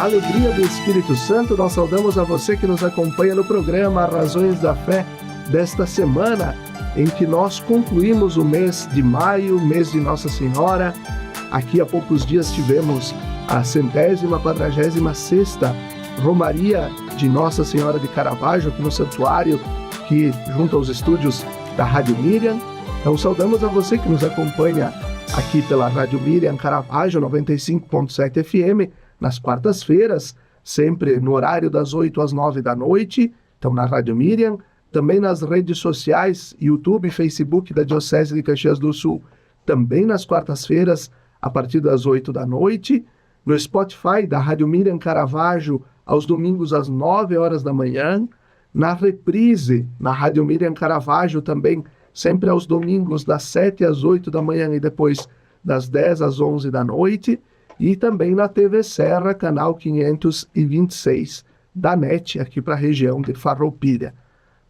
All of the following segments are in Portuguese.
alegria do Espírito Santo, nós saudamos a você que nos acompanha no programa Razões da Fé desta semana, em que nós concluímos o mês de maio, mês de Nossa Senhora. Aqui há poucos dias tivemos a 146ª Romaria de Nossa Senhora de Caravaggio, aqui no santuário, aqui junto aos estúdios da Rádio Miriam. Então saudamos a você que nos acompanha aqui pela Rádio Miriam Caravaggio 95.7 FM, nas quartas-feiras, sempre no horário das 8 às 9 da noite, então na Rádio Miriam, também nas redes sociais, YouTube e Facebook da Diocese de Caxias do Sul, também nas quartas-feiras, a partir das 8 da noite, no Spotify da Rádio Miriam Caravaggio, aos domingos às 9 horas da manhã, na reprise, na Rádio Miriam Caravaggio também, sempre aos domingos das 7 às 8 da manhã e depois das 10 às 11 da noite, e também na TV Serra, canal 526 da NET, aqui para a região de Farroupilha.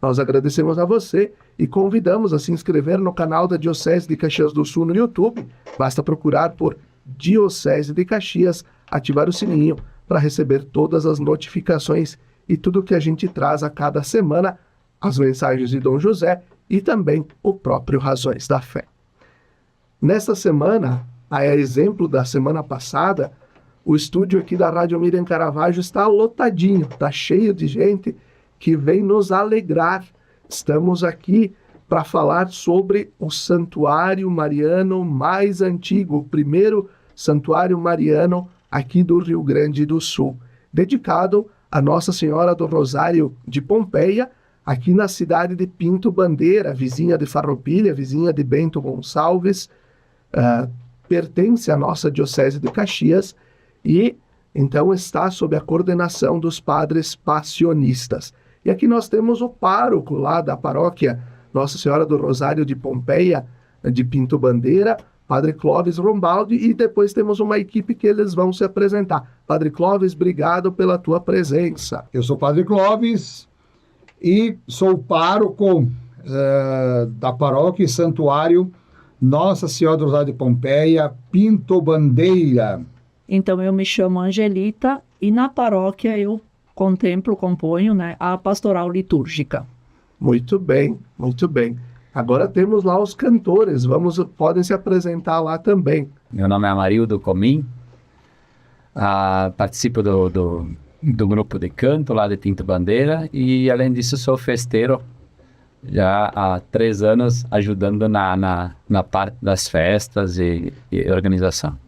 Nós agradecemos a você e convidamos a se inscrever no canal da Diocese de Caxias do Sul no YouTube. Basta procurar por Diocese de Caxias, ativar o sininho para receber todas as notificações e tudo que a gente traz a cada semana, as mensagens de Dom José e também o próprio Razões da Fé. Nesta semana, a exemplo da semana passada, o estúdio aqui da Rádio Miriam Caravaggio está lotadinho, está cheio de gente que vem nos alegrar. Estamos aqui para falar sobre o santuário mariano mais antigo, o primeiro santuário mariano aqui do Rio Grande do Sul, dedicado a Nossa Senhora do Rosário de Pompeia, aqui na cidade de Pinto Bandeira, vizinha de Farroupilha, vizinha de Bento Gonçalves, pertence à nossa Diocese de Caxias e então está sob a coordenação dos padres passionistas. E aqui nós temos o pároco lá da paróquia Nossa Senhora do Rosário de Pompeia, de Pinto Bandeira, Padre Clóvis Rombaldi, e depois temos uma equipe que eles vão se apresentar. Padre Clóvis, obrigado pela tua presença. Eu sou Padre Clóvis e sou pároco da paróquia e santuário Nossa Senhora do Rosário de Pompeia, Pinto Bandeira. Então eu me chamo Angelita e na paróquia eu componho, né, a pastoral litúrgica. Muito bem, muito bem. Agora temos lá os cantores, podem se apresentar lá também. Meu nome é Amarildo Comim, participo do grupo de canto lá de Pinto Bandeira e além disso sou festeiro já há 3 anos ajudando na parte das festas e organização.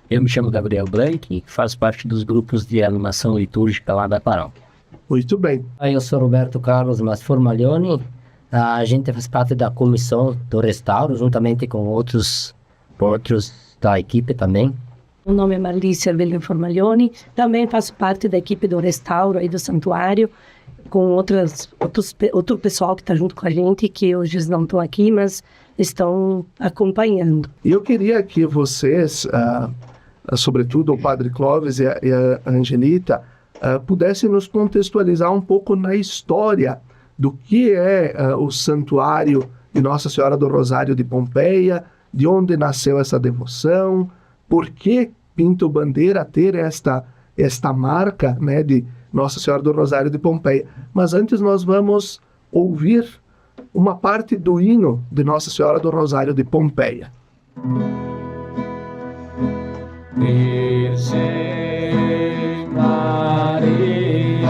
Eu me chamo Gabriel Blanc e faço parte dos grupos de animação litúrgica lá da paróquia. Muito bem. Eu sou Roberto Carlos Masformaglione, a gente faz parte da comissão do restauro, juntamente com outros da equipe também. O nome é Marlícia Velho Formaglione, também faço parte da equipe do restauro e do santuário, com outro pessoal que está junto com a gente, que hoje não estão aqui, mas estão acompanhando. E eu queria que vocês, sobretudo o Padre Clóvis e a Angelita, pudessem nos contextualizar um pouco na história do que é o santuário de Nossa Senhora do Rosário de Pompeia, de onde nasceu essa devoção, por que Pinto Bandeira ter esta marca, né, de Nossa Senhora do Rosário de Pompeia. Mas antes nós vamos ouvir uma parte do hino de Nossa Senhora do Rosário de Pompeia. Virgem Maria,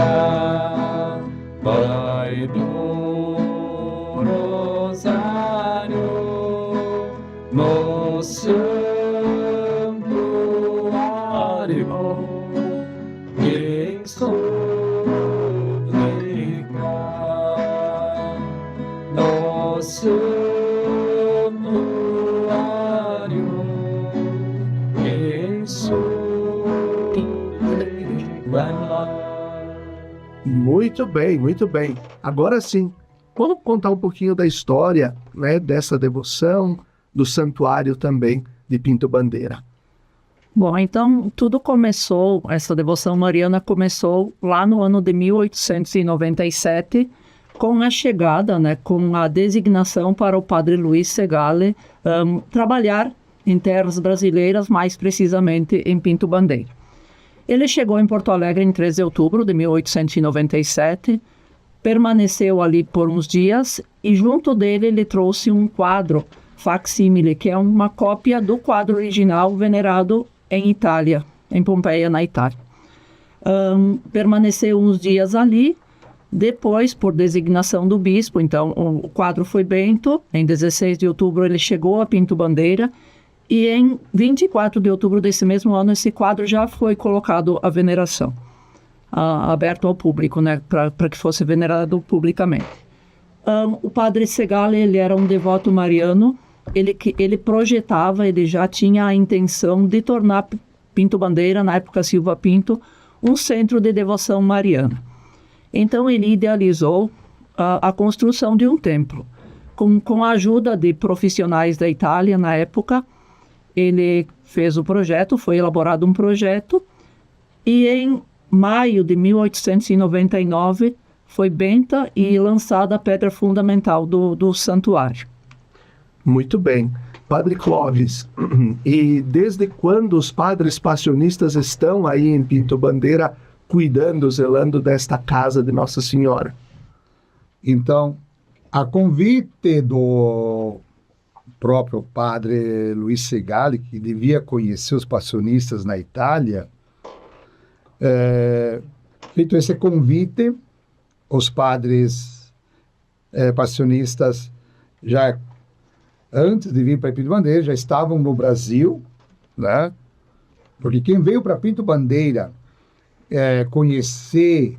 Mãe do Rosário, no santuário em súplica, no santuário em súplica. Muito bem, muito bem. Agora sim, vamos contar um pouquinho da história, né, dessa devoção, do santuário também de Pinto Bandeira. Bom, então tudo começou, essa devoção mariana começou lá no ano de 1897, com a chegada, né, com a designação para o padre Luiz Segale trabalhar em terras brasileiras, mais precisamente em Pinto Bandeira. Ele chegou em Porto Alegre em 13 de outubro de 1897, permaneceu ali por uns dias e junto dele ele trouxe um quadro facsímile, que é uma cópia do quadro original venerado em Itália, em Pompeia, na Itália. Permaneceu uns dias ali, depois, por designação do bispo, então o quadro foi Bento, em 16 de outubro ele chegou a Pinto Bandeira, e em 24 de outubro desse mesmo ano esse quadro já foi colocado à veneração, aberto ao público, né, para que fosse venerado publicamente. O padre Segale, ele era um devoto mariano, ele projetava, ele já tinha a intenção de tornar Pinto Bandeira, na época Silva Pinto, um centro de devoção mariana. Então ele idealizou a construção de um templo. Com a ajuda de profissionais da Itália na época, ele fez o projeto, foi elaborado um projeto, e em maio de 1899 foi benta e lançada a pedra fundamental do santuário. Muito bem. Padre Clóvis, e desde quando os padres passionistas estão aí em Pinto Bandeira cuidando, zelando desta casa de Nossa Senhora? Então, a convite do próprio padre Luiz Segale, que devia conhecer os passionistas na Itália, feito esse convite, os padres passionistas já antes de vir para Pinto Bandeira já estavam no Brasil, né? Porque quem veio para Pinto Bandeira conhecer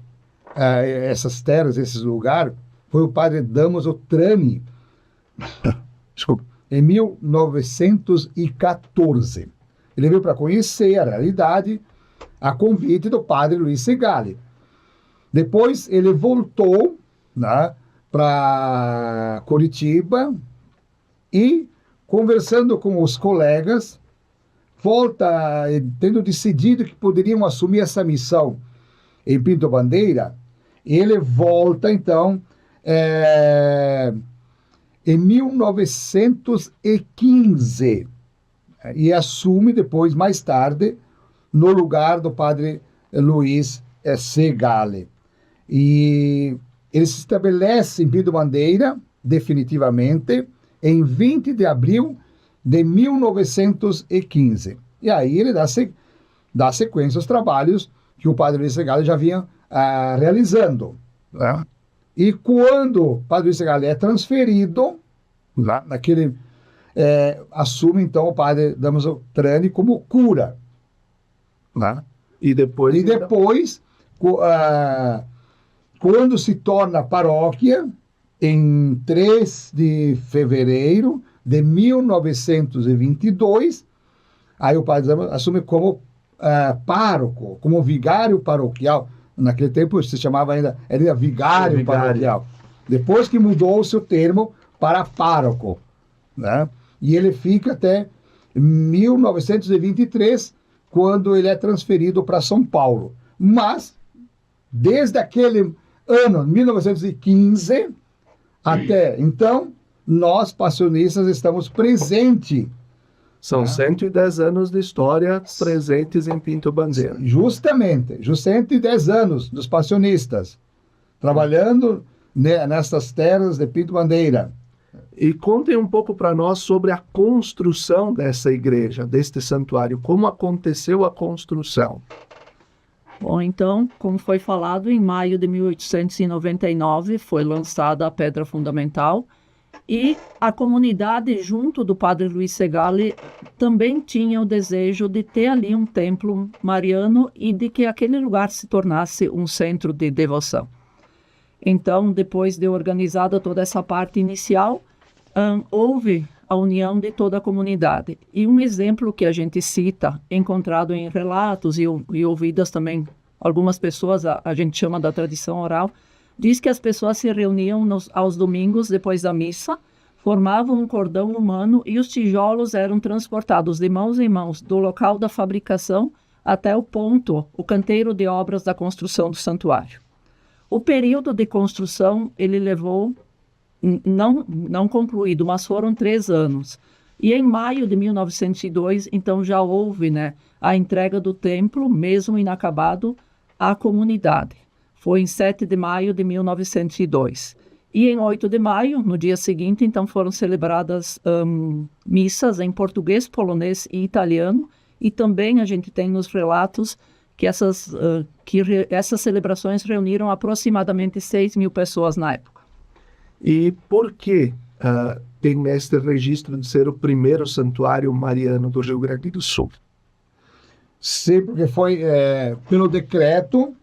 essas terras, esses lugares, foi o padre Damaso Trani, desculpa, em 1914. Ele veio para conhecer a realidade a convite do padre Luiz Segale. Depois ele voltou, né, para Curitiba e, conversando com os colegas, tendo decidido que poderiam assumir essa missão em Pinto Bandeira, ele volta, então, em 1915, e assume depois, mais tarde, no lugar do padre Luiz Segale. E ele se estabelece em Pinto Bandeira, definitivamente, em 20 de abril de 1915. E aí ele dá sequência aos trabalhos que o padre Luiz Segale já vinha realizando, né? E quando o padre Luiz Segale é transferido, lá naquele, assume então o padre Damaso Trani como cura, né? E depois, quando se torna paróquia, em 3 de fevereiro de 1922, aí o padre Damaso assume como pároco, como vigário paroquial. Naquele tempo se chamava ainda vigário paroquial. Depois que mudou-se o termo para pároco, né? E ele fica até 1923, quando ele é transferido para São Paulo. Mas, desde aquele ano, 1915, até então, nós, passionistas, estamos presentes. São 110 anos de história presentes em Pinto Bandeira. Justamente 110 anos dos passionistas, trabalhando nessas terras de Pinto Bandeira. E contem um pouco para nós sobre a construção dessa igreja, deste santuário. Como aconteceu a construção? Bom, então, como foi falado, em maio de 1899 foi lançada a pedra fundamental e a comunidade, junto do padre Luiz Segale, também tinha o desejo de ter ali um templo mariano e de que aquele lugar se tornasse um centro de devoção. Então, depois de organizada toda essa parte inicial, houve a união de toda a comunidade. E um exemplo que a gente cita, encontrado em relatos e ouvidas também, algumas pessoas, a gente chama da tradição oral, diz que as pessoas se reuniam aos domingos depois da missa, formavam um cordão humano e os tijolos eram transportados de mãos em mãos do local da fabricação até o canteiro de obras da construção do santuário. O período de construção, ele levou, não concluído, mas foram 3 anos. E em maio de 1902, então já houve, né, a entrega do templo, mesmo inacabado, à comunidade. Foi em 7 de maio de 1902. E em 8 de maio, no dia seguinte, então foram celebradas missas em português, polonês e italiano. E também a gente tem nos relatos que essas celebrações reuniram aproximadamente 6.000 pessoas na época. E por que tem este registro de ser o primeiro santuário mariano do Rio Grande do Sul? Sim, porque foi pelo decreto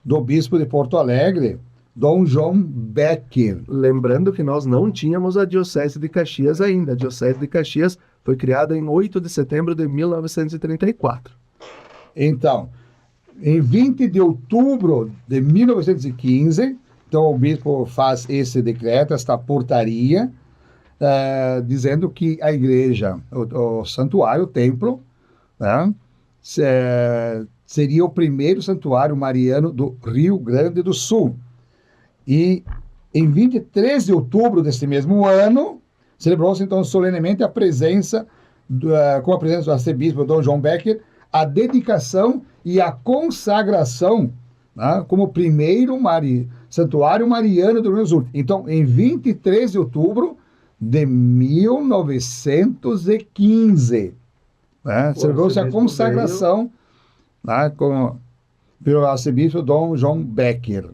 do bispo de Porto Alegre, Dom João Becker. Lembrando que nós não tínhamos a Diocese de Caxias ainda. A Diocese de Caxias foi criada em 8 de setembro de 1934. Então, em 20 de outubro de 1915, então o bispo faz esse decreto, esta portaria, dizendo que a igreja, o santuário, o templo, né, seria o primeiro santuário mariano do Rio Grande do Sul. E em 23 de outubro deste mesmo ano, celebrou-se então solenemente a presença, com a presença do arcebispo Dom João Becker, a dedicação e a consagração, né, como primeiro santuário mariano do Rio Grande do Sul. Então, em 23 de outubro de 1915, né, celebrou-se a consagração, né, pelo arcebispo Dom João Becker.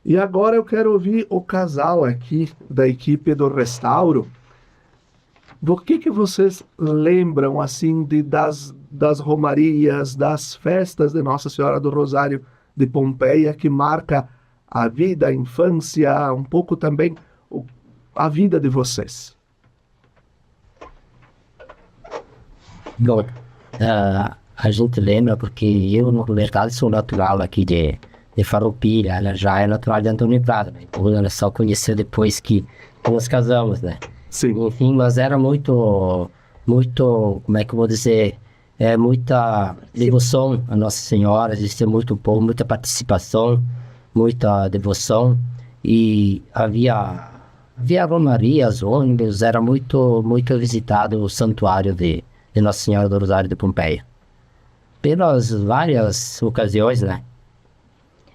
E agora eu quero ouvir o casal aqui da equipe do Restauro. Do que vocês lembram, assim, das romarias, das festas de Nossa Senhora do Rosário de Pompeia, que marca a vida, a infância, um pouco também a vida de vocês? Bom, a gente lembra porque eu, na verdade, sou natural aqui de Farroupilha, ela já é natural de Antônio Prado, né? Então, ela só conheceu depois que nos casamos, né? Sim. Enfim, mas era muito, como é que eu vou dizer, muita devoção a Nossa Senhora, existia muito povo, muita participação, muita devoção, e havia romarias, ônibus, era muito visitado o santuário de Nossa Senhora do Rosário de Pompeia, pelas várias ocasiões, né?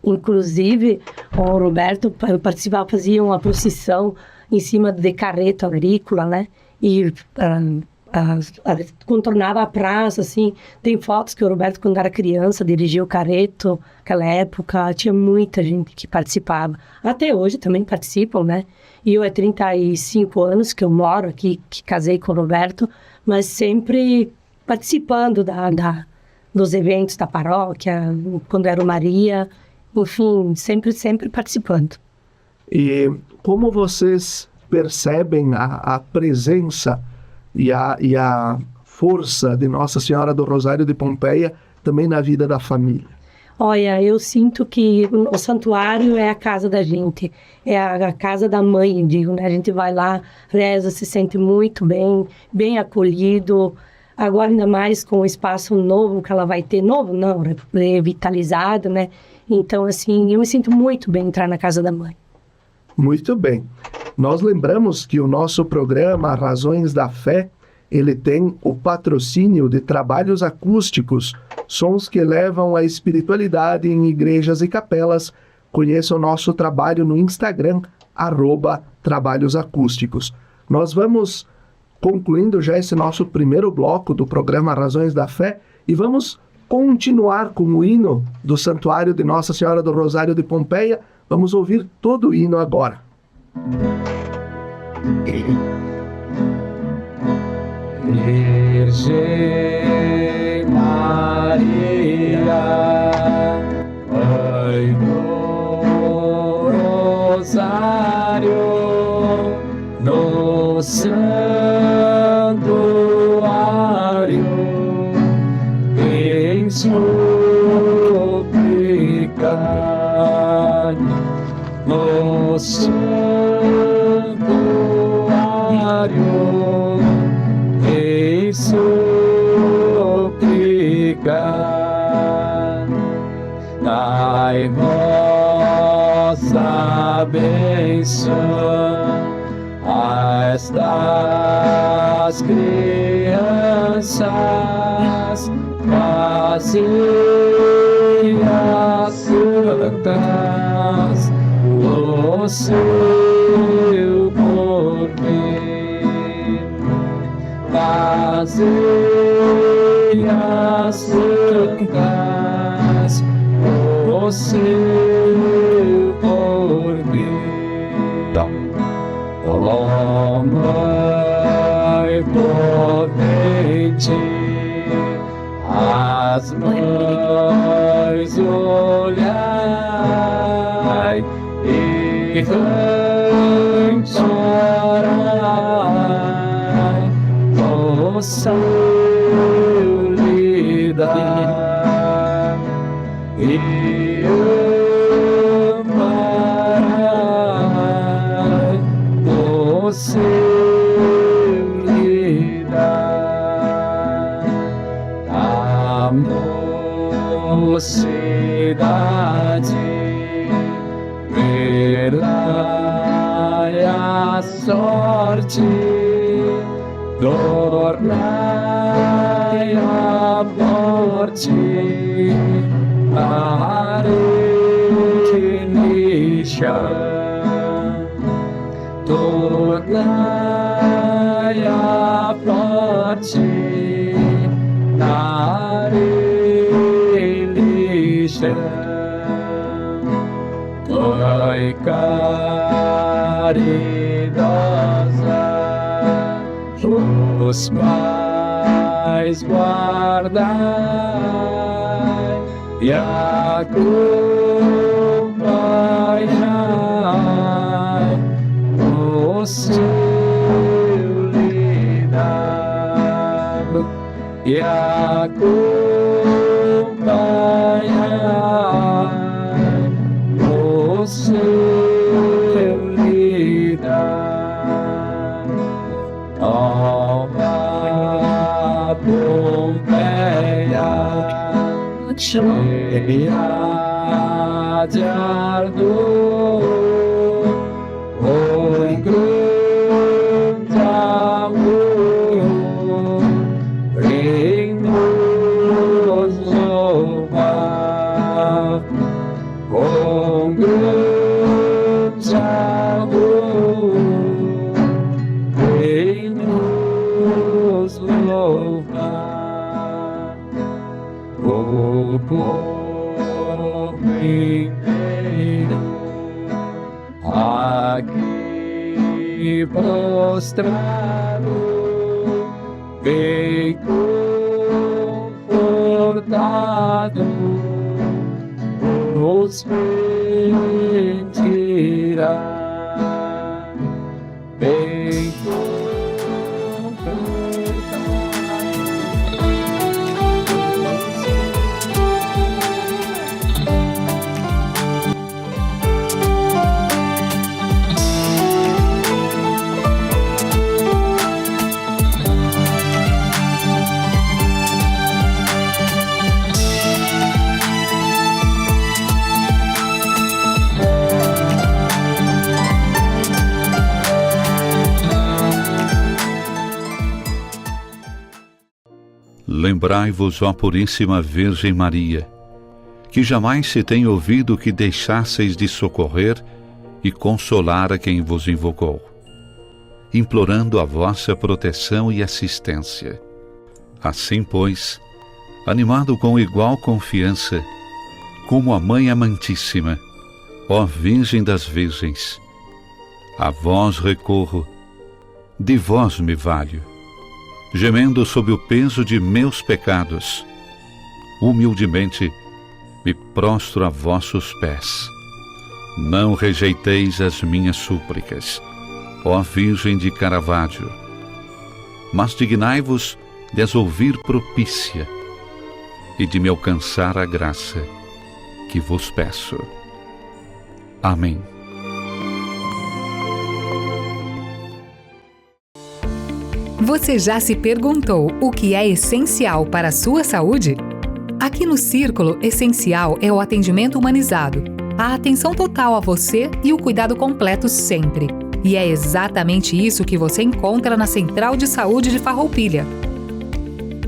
Inclusive, o Roberto participava, fazia uma procissão em cima de carreto agrícola, né? E contornava a praça, assim. Tem fotos que o Roberto, quando era criança, dirigiu o carreto. Naquela época, tinha muita gente que participava. Até hoje também participam, né? E eu, 35 anos que eu moro aqui, que casei com o Roberto, mas sempre participando dos eventos da paróquia, quando era o Maria, enfim, sempre participando. E como vocês percebem a presença e a força de Nossa Senhora do Rosário de Pompeia também na vida da família? Olha, eu sinto que o santuário é a casa da gente, é a casa da mãe, digo, né? A gente vai lá, reza, se sente muito bem acolhido. Agora, ainda mais com o espaço novo que ela vai ter, revitalizado, né? Então, assim, eu me sinto muito bem entrar na casa da mãe. Muito bem. Nós lembramos que o nosso programa Razões da Fé, ele tem o patrocínio de trabalhos acústicos, sons que levam a espiritualidade em igrejas e capelas. Conheça o nosso trabalho no Instagram, @trabalhosacústicos. Nós vamos concluindo já esse nosso primeiro bloco do programa Razões da Fé e vamos continuar com o hino do Santuário de Nossa Senhora do Rosário de Pompeia. Vamos ouvir todo o hino agora. Virgem Maria, Mãe do Rosário, no santuário, em súplica, no santuário, em súplica, dai vossa bênção a estas crianças vazias santas, o seu porvir, vazias santas, o seu porvir. Ó Mãe potente, as mães olhai e chorai, o seu lhe dá e amarai, o seu lhe dá. A mocidade verai a sorte, tornai a morte, tornai a morte, Mãe caridosa, os mais guardai e acompanhai, o seu lhe dá e acompanhai, o seu lhe dá. Alma Pompeia, cheia de ardor, com grande amor, em nos louvar, com grande amor, em nos louvar, o povo inteiro aqui prostrado vem confortado, nos bendirá, bem confortado. Lembrai-vos, ó Puríssima Virgem Maria, que jamais se tem ouvido que deixasseis de socorrer e consolar a quem vos invocou, implorando a vossa proteção e assistência. Assim, pois, animado com igual confiança, como a Mãe Amantíssima, ó Virgem das Virgens, a vós recorro, de vós me valho, gemendo sob o peso de meus pecados, humildemente me prostro a vossos pés. Não rejeiteis as minhas súplicas, ó Virgem de Caravaggio, mas dignai-vos de as ouvir propícia e de me alcançar a graça que vos peço. Amém. Você já se perguntou o que é essencial para a sua saúde? Aqui no Círculo, essencial é o atendimento humanizado, a atenção total a você e o cuidado completo sempre. E é exatamente isso que você encontra na Central de Saúde de Farroupilha.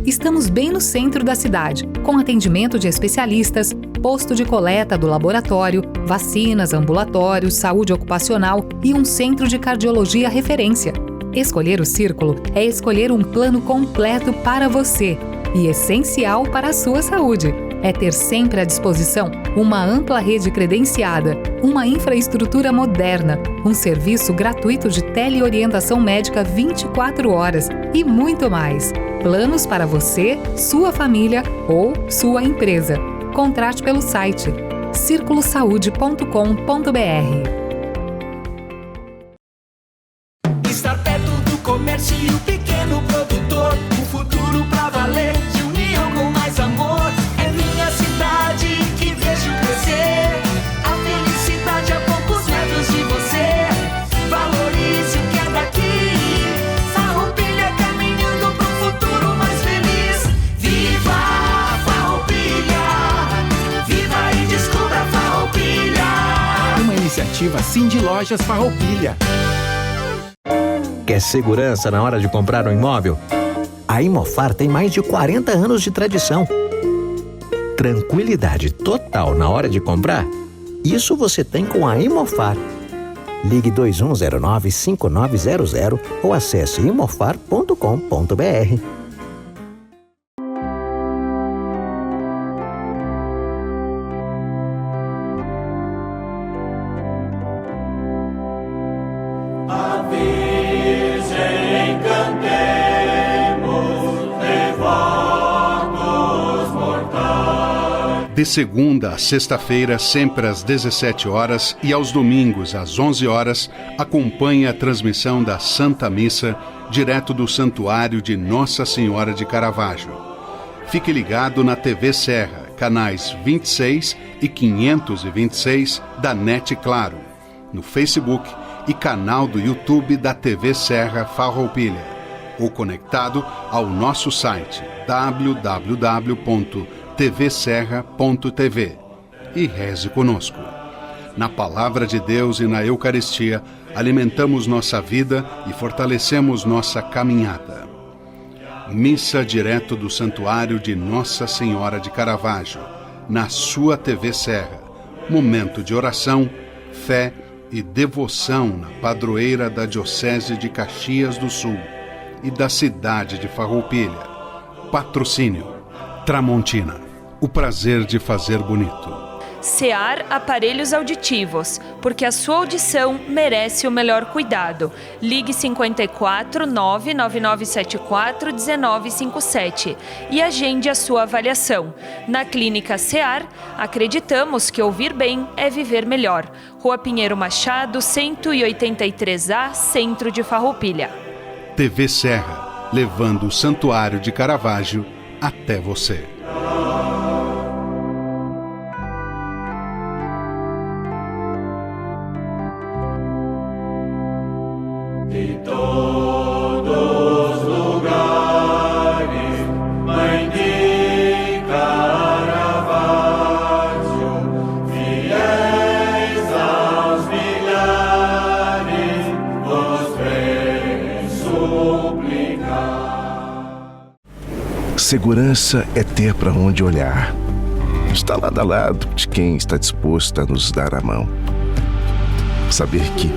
Estamos bem no centro da cidade, com atendimento de especialistas, posto de coleta do laboratório, vacinas, ambulatórios, saúde ocupacional e um centro de cardiologia referência. Escolher o Círculo é escolher um plano completo para você e essencial para a sua saúde. É ter sempre à disposição uma ampla rede credenciada, uma infraestrutura moderna, um serviço gratuito de teleorientação médica 24 horas e muito mais. Planos para você, sua família ou sua empresa. Contrate pelo site circulosaude.com.br. Estar perto do comércio e o pequeno produtor, um futuro pra valer, de união com mais amor. É minha cidade que vejo crescer, a felicidade a poucos metros de você. Valorize o que é daqui, Farroupilha caminhando pro futuro mais feliz. Viva Farroupilha, viva e descubra Farroupilha. Uma iniciativa Cindy Lojas Farroupilha. Quer segurança na hora de comprar um imóvel? A Imofar tem mais de 40 anos de tradição. Tranquilidade total na hora de comprar? Isso você tem com a Imofar. Ligue 2109-5900 ou acesse imofar.com.br. De segunda a sexta-feira, sempre às 17 horas e aos domingos às 11 horas, acompanhe a transmissão da Santa Missa, direto do Santuário de Nossa Senhora de Caravaggio. Fique ligado na TV Serra, canais 26 e 526 da NET Claro, no Facebook e canal do YouTube da TV Serra Farroupilha, ou conectado ao nosso site www.tvserra.tv e reze conosco. Na Palavra de Deus e na Eucaristia, alimentamos nossa vida e fortalecemos nossa caminhada. Missa direto do Santuário de Nossa Senhora de Caravaggio, na sua TV Serra. Momento de oração, fé e devoção na padroeira da Diocese de Caxias do Sul e da cidade de Farroupilha. Patrocínio Tramontina, o prazer de fazer bonito. CEAR Aparelhos Auditivos, porque a sua audição merece o melhor cuidado. Ligue 54 99974 1957 e agende a sua avaliação. Na Clínica CEAR, acreditamos que ouvir bem é viver melhor. Rua Pinheiro Machado, 183A, Centro de Farroupilha. TV Serra, levando o Santuário de Caravaggio até você. De todos os lugares, Mãe de Caravaggio, fiéis aos milhares, vos vem suplicar. Segurança é ter para onde olhar. Está lado a lado de quem está disposto a nos dar a mão. Saber que,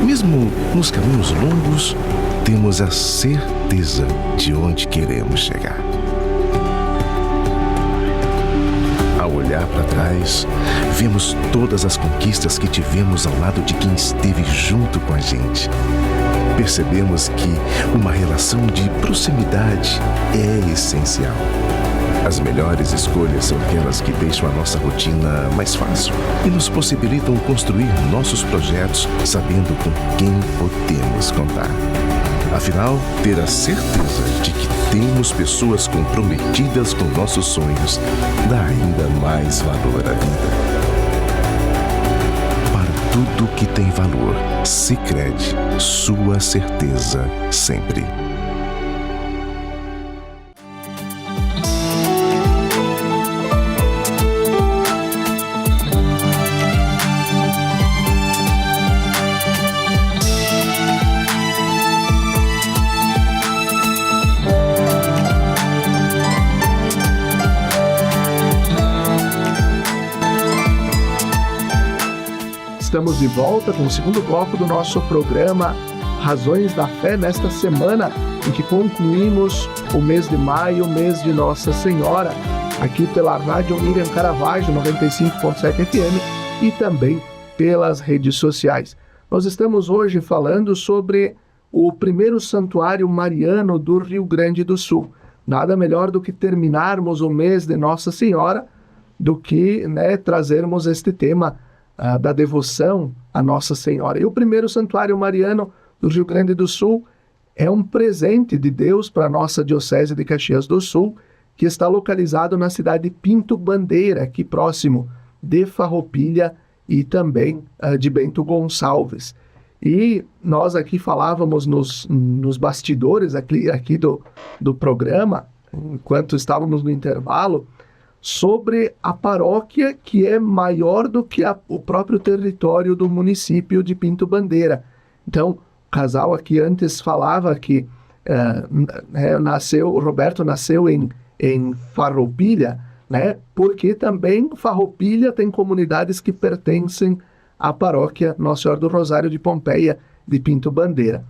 mesmo nos caminhos longos, temos a certeza de onde queremos chegar. Ao olhar para trás, vemos todas as conquistas que tivemos ao lado de quem esteve junto com a gente. Percebemos que uma relação de proximidade é essencial. As melhores escolhas são aquelas que deixam a nossa rotina mais fácil e nos possibilitam construir nossos projetos sabendo com quem podemos contar. Afinal, ter a certeza de que temos pessoas comprometidas com nossos sonhos dá ainda mais valor à vida. Para tudo que tem valor, Sicredi, sua certeza sempre. estamos de volta com o segundo bloco do nosso programa Razões da Fé, nesta semana em que concluímos o mês de maio, o mês de Nossa Senhora, aqui pela Rádio Miriam Caravaggio 95.7 FM e também pelas redes sociais. Nós estamos hoje falando sobre o primeiro santuário mariano do Rio Grande do Sul. Nada melhor do que terminarmos o mês de Nossa Senhora, do que trazermos este tema da devoção à Nossa Senhora. E o primeiro santuário mariano do Rio Grande do Sul é um presente de Deus para a nossa Diocese de Caxias do Sul, que está localizado na cidade de Pinto Bandeira, aqui próximo de Farroupilha e também de Bento Gonçalves. E nós aqui falávamos nos bastidores aqui do programa, enquanto estávamos no intervalo, sobre a paróquia que é maior do que o próprio território do município de Pinto Bandeira. Então, o casal aqui antes falava que o Roberto nasceu em Farroupilha, porque também Farroupilha tem comunidades que pertencem à paróquia Nossa Senhora do Rosário de Pompeia de Pinto Bandeira.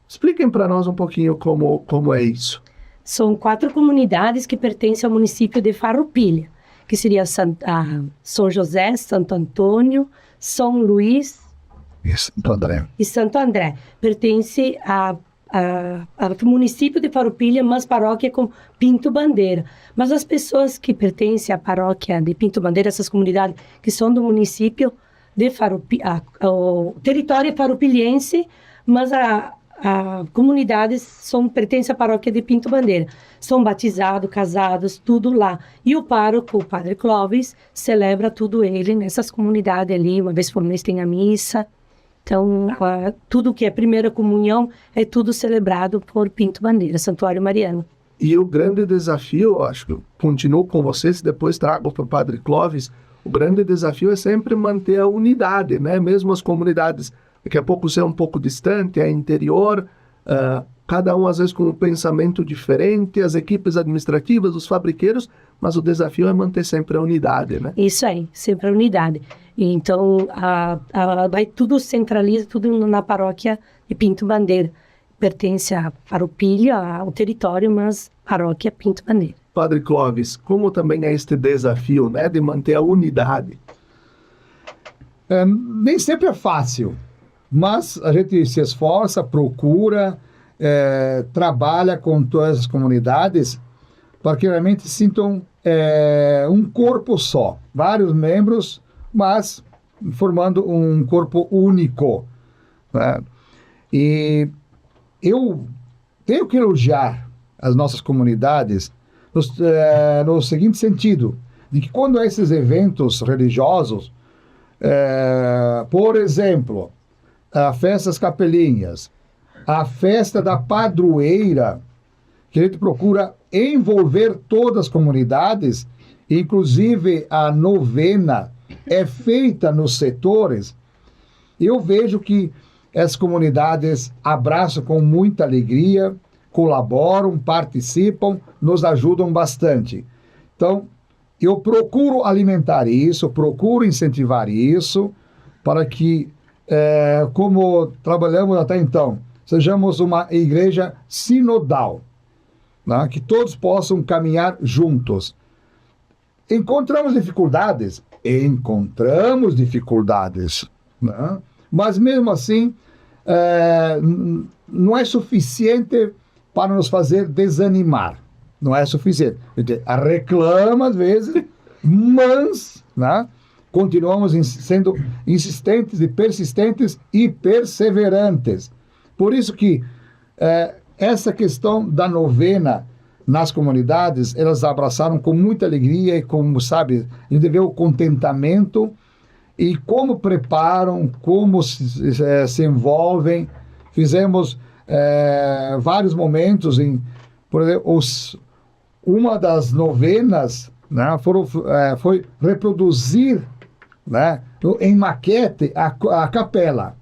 Expliquem para nós um pouquinho como é isso. São 4 comunidades que pertencem ao município de Farroupilha, que seria São José, Santo Antônio, São Luís e Santo André. Pertence ao município de Farroupilha, mas paróquia com Pinto Bandeira. Mas as pessoas que pertencem à paróquia de Pinto Bandeira, essas comunidades que são do município de Farroupilha, o território é farroupilhense, mas a comunidades pertencem à paróquia de Pinto Bandeira. São batizados, casados, tudo lá. E o pároco, o Padre Clóvis, celebra tudo ele nessas comunidades ali. Uma vez por mês tem a missa. Então, tudo que é primeira comunhão é tudo celebrado por Pinto Bandeira, Santuário Mariano. E o grande desafio, acho que eu continuo com vocês, depois trago para o Padre Clóvis, o grande desafio é sempre manter a unidade, mesmo as comunidades daqui a pouco ser um pouco distante, é interior, cada um às vezes com um pensamento diferente, as equipes administrativas, os fabriqueiros, mas o desafio é manter sempre a unidade, Isso aí, sempre a unidade. Então, vai tudo centraliza, tudo na paróquia de Pinto Bandeira. Pertence a Farroupilha, ao território, mas paróquia Pinto Bandeira. Padre Clóvis, como também é este desafio, de manter a unidade? Nem sempre é fácil. Mas a gente se esforça, procura, trabalha com todas as comunidades para que realmente sintam um corpo só. Vários membros, mas formando um corpo único. E eu tenho que elogiar as nossas comunidades no seguinte sentido, de que quando há esses eventos religiosos, por exemplo, a festa das capelinhas, a festa da padroeira, que a gente procura envolver todas as comunidades, inclusive a novena é feita nos setores, eu vejo que as comunidades abraçam com muita alegria, colaboram, participam, nos ajudam bastante. Então, eu procuro alimentar isso, procuro incentivar isso, para que como trabalhamos até então, sejamos uma igreja sinodal, que todos possam caminhar juntos. Encontramos dificuldades, mas mesmo assim, não é suficiente para nos fazer desanimar, não é suficiente. A gente reclama às vezes, mas continuamos sendo insistentes e persistentes e perseverantes. Por isso que essa questão da novena nas comunidades, elas abraçaram com muita alegria e como, sabe, a gente vê o contentamento e como preparam, como se envolvem. Fizemos vários momentos, por exemplo, uma das novenas foi reproduzir em maquete a capela.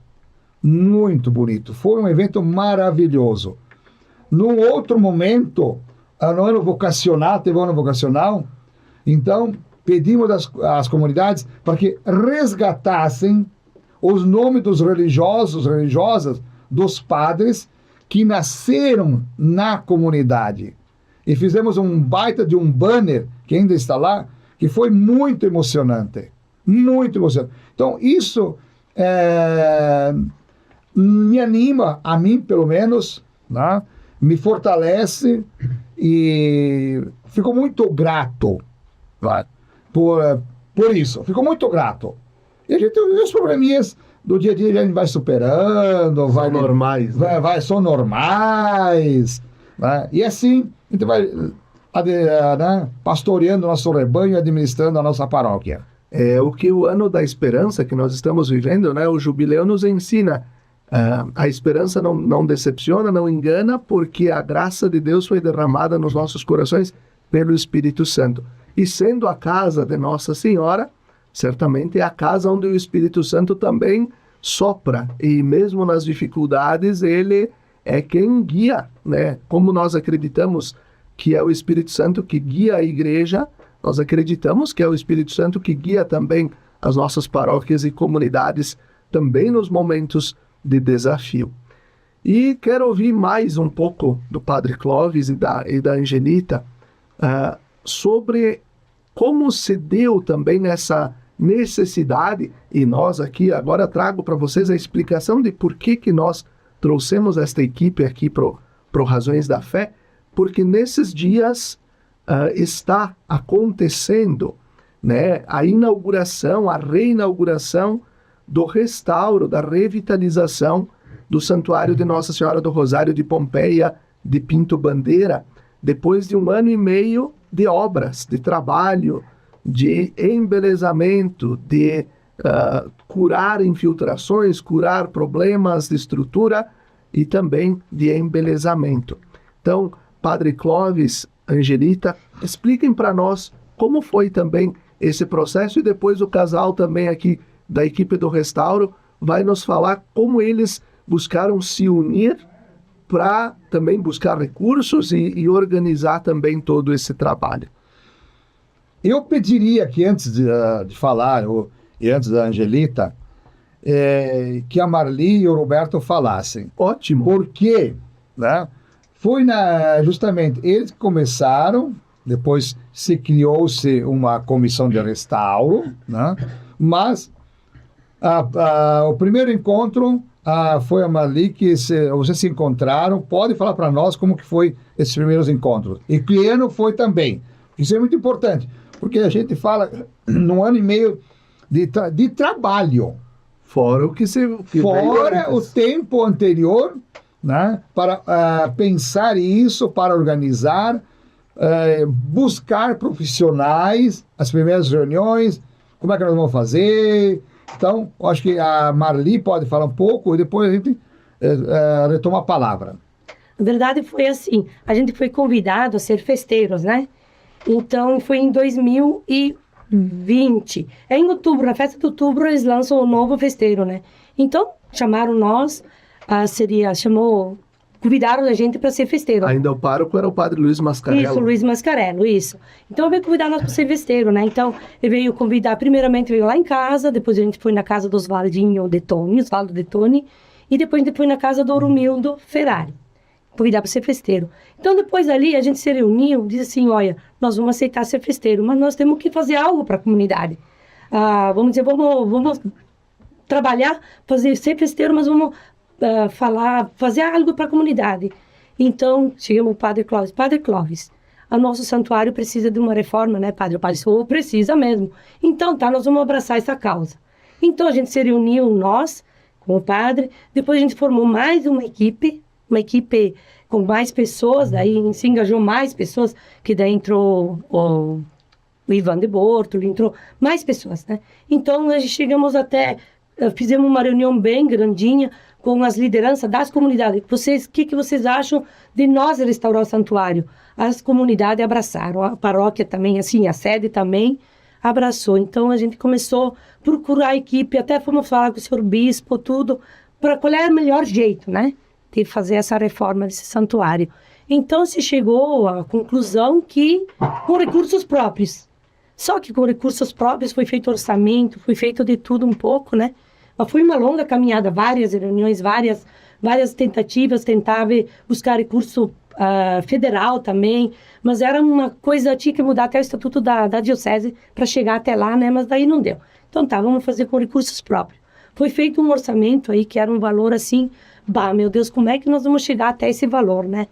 Muito bonito. Foi um evento maravilhoso. Num outro momento, no ano vocacional, teve um ano vocacional, então pedimos às comunidades para que resgatassem os nomes dos religiosas, dos padres que nasceram na comunidade. E fizemos um baita de um banner, que ainda está lá, que foi muito emocionante. Muito emocionante. Então, isso me anima, a mim pelo menos, né? Me fortalece e fico muito grato por isso. Fico muito grato. E a gente, os probleminhas do dia a dia a gente vai superando. São normais. Né? São normais. Né? E assim, a gente vai né, pastoreando o nosso rebanho e administrando a nossa paróquia. É o que o ano da esperança que nós estamos vivendo, né? O jubileu nos ensina. A esperança não decepciona, não engana, porque a graça de Deus foi derramada nos nossos corações pelo Espírito Santo. E sendo a casa de Nossa Senhora, certamente é a casa onde o Espírito Santo também sopra. E mesmo nas dificuldades, ele é quem guia, né? Como nós acreditamos que é o Espírito Santo que guia a igreja, nós acreditamos que é o Espírito Santo que guia também as nossas paróquias e comunidades, também nos momentos de desafio. E quero ouvir mais um pouco do Padre Clóvis e da Angelita sobre como se deu também essa necessidade, e nós aqui agora trago para vocês a explicação de por que nós trouxemos esta equipe aqui pro Razões da Fé, porque nesses dias está acontecendo, né, a inauguração, a reinauguração do restauro, da revitalização do Santuário de Nossa Senhora do Rosário de Pompeia, de Pinto Bandeira, depois de 1 ano e meio de obras, de trabalho, de embelezamento, de curar infiltrações, curar problemas de estrutura e também de embelezamento. Então, Padre Clóvis, Angelita, expliquem para nós como foi também esse processo, e depois o casal também aqui da equipe do Restauro vai nos falar como eles buscaram se unir para também buscar recursos e organizar também todo esse trabalho. Eu pediria que antes de falar, e antes da Angelita, que a Marli e o Roberto falassem. Ótimo. Porque, né, foi justamente eles que começaram, depois se criou-se uma comissão de restauro, né, mas o primeiro encontro foi a Marli que vocês se encontraram. Pode falar para nós como que foi esses primeiros encontros. E que ano foi também. Isso é muito importante, porque a gente fala num ano e meio de trabalho. Fora o que fora o tempo anterior, né, para pensar isso, para organizar, buscar profissionais, as primeiras reuniões, como é que nós vamos fazer. Então, acho que a Marli pode falar um pouco e depois a gente retoma a palavra. Na verdade, foi assim, a gente foi convidado a ser festeiros, né? Então, foi em 2020. Em outubro, na festa de outubro, eles lançam o novo festeiro, né? Então, chamaram nós, convidaram a gente para ser festeiro. Ainda o pároco era o Padre Luiz Mascarello. Isso, Luiz Mascarello, isso. Então, veio convidar nós para ser festeiro, né? Então, ele veio convidar, primeiramente veio lá em casa, depois a gente foi na casa do Oswaldinho Detoni, Osvaldo Detoni, e depois a gente foi na casa do Romildo Ferrari, convidar para ser festeiro. Então, depois ali, a gente se reuniu, disse assim, olha, nós vamos aceitar ser festeiro, mas nós temos que fazer algo para a comunidade. Vamos dizer, vamos trabalhar, ser festeiro, mas vamos fazer algo para a comunidade. Então, chegamos o Padre Clóvis. Padre Clóvis, o nosso santuário precisa de uma reforma, né, Padre? O Padre falou, precisa mesmo. Então, nós vamos abraçar essa causa. Então, a gente se reuniu, nós, com o Padre, depois a gente formou mais uma equipe com mais pessoas, daí se engajou mais pessoas, que daí entrou o Ivan de Bortoli, entrou mais pessoas, né? Então, nós chegamos fizemos uma reunião bem grandinha com as lideranças das comunidades. O que vocês acham de nós restaurar o santuário? As comunidades abraçaram, a paróquia também, assim, a sede também abraçou. Então, a gente começou a procurar a equipe, até fomos falar com o senhor bispo, tudo, para qual é o melhor jeito, né, de fazer essa reforma desse santuário. Então, se chegou à conclusão que com recursos próprios. Só que com recursos próprios foi feito orçamento, foi feito de tudo um pouco, né? Mas foi uma longa caminhada, várias reuniões, várias tentativas, tentava buscar recurso federal também, mas era uma coisa, tinha que mudar até o estatuto da diocese para chegar até lá, né? Mas daí não deu. Então tá, vamos fazer com recursos próprios. Foi feito um orçamento aí que era um valor assim, meu Deus, como é que nós vamos chegar até esse valor, né?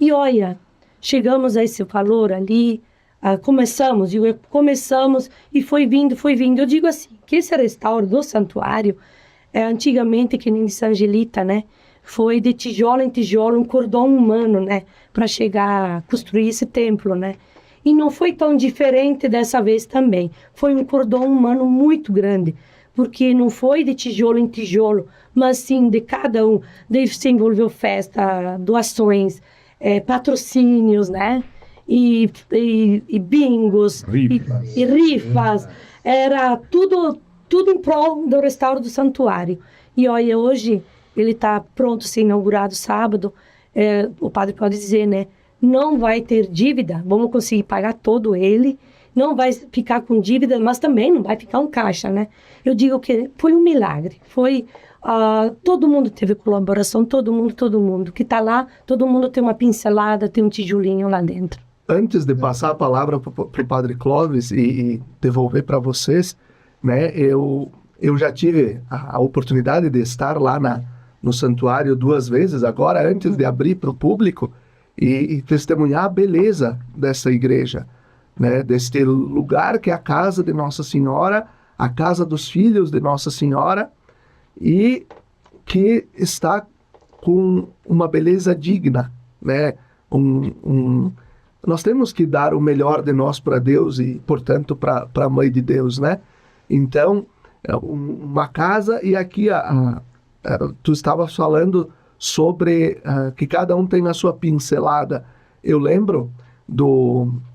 E olha, chegamos a esse valor ali, começamos e foi vindo. Eu digo assim, que esse restauro do santuário, antigamente, que nem de São Angelita, né? Foi de tijolo em tijolo, um cordão humano, né? Para chegar a construir esse templo, né? E não foi tão diferente dessa vez também. Foi um cordão humano muito grande, porque não foi de tijolo em tijolo, mas sim de cada um. Daí se envolveu festa, doações, patrocínios, né? E bingos, e rifas. Era tudo em prol do restauro do santuário. E olha, hoje ele está pronto a ser inaugurado sábado. O padre pode dizer, né? Não vai ter dívida, vamos conseguir pagar todo ele, não vai ficar com dívida, mas também não vai ficar um caixa, né? Eu digo que foi um milagre, todo mundo teve colaboração, todo mundo que está lá, todo mundo tem uma pincelada, tem um tijolinho lá dentro. Antes de passar a palavra para o Padre Clóvis e devolver para vocês, né, eu já tive a oportunidade de estar lá no santuário 2 vezes, agora antes de abrir para o público, e testemunhar a beleza dessa igreja, né, deste lugar que é a casa de Nossa Senhora, a casa dos filhos de Nossa Senhora, e que está com uma beleza digna, né? Nós temos que dar o melhor de nós para Deus e, portanto, para a Mãe de Deus, né? Então, uma casa, e aqui tu estavas falando sobre que cada um tem a sua pincelada. Eu lembro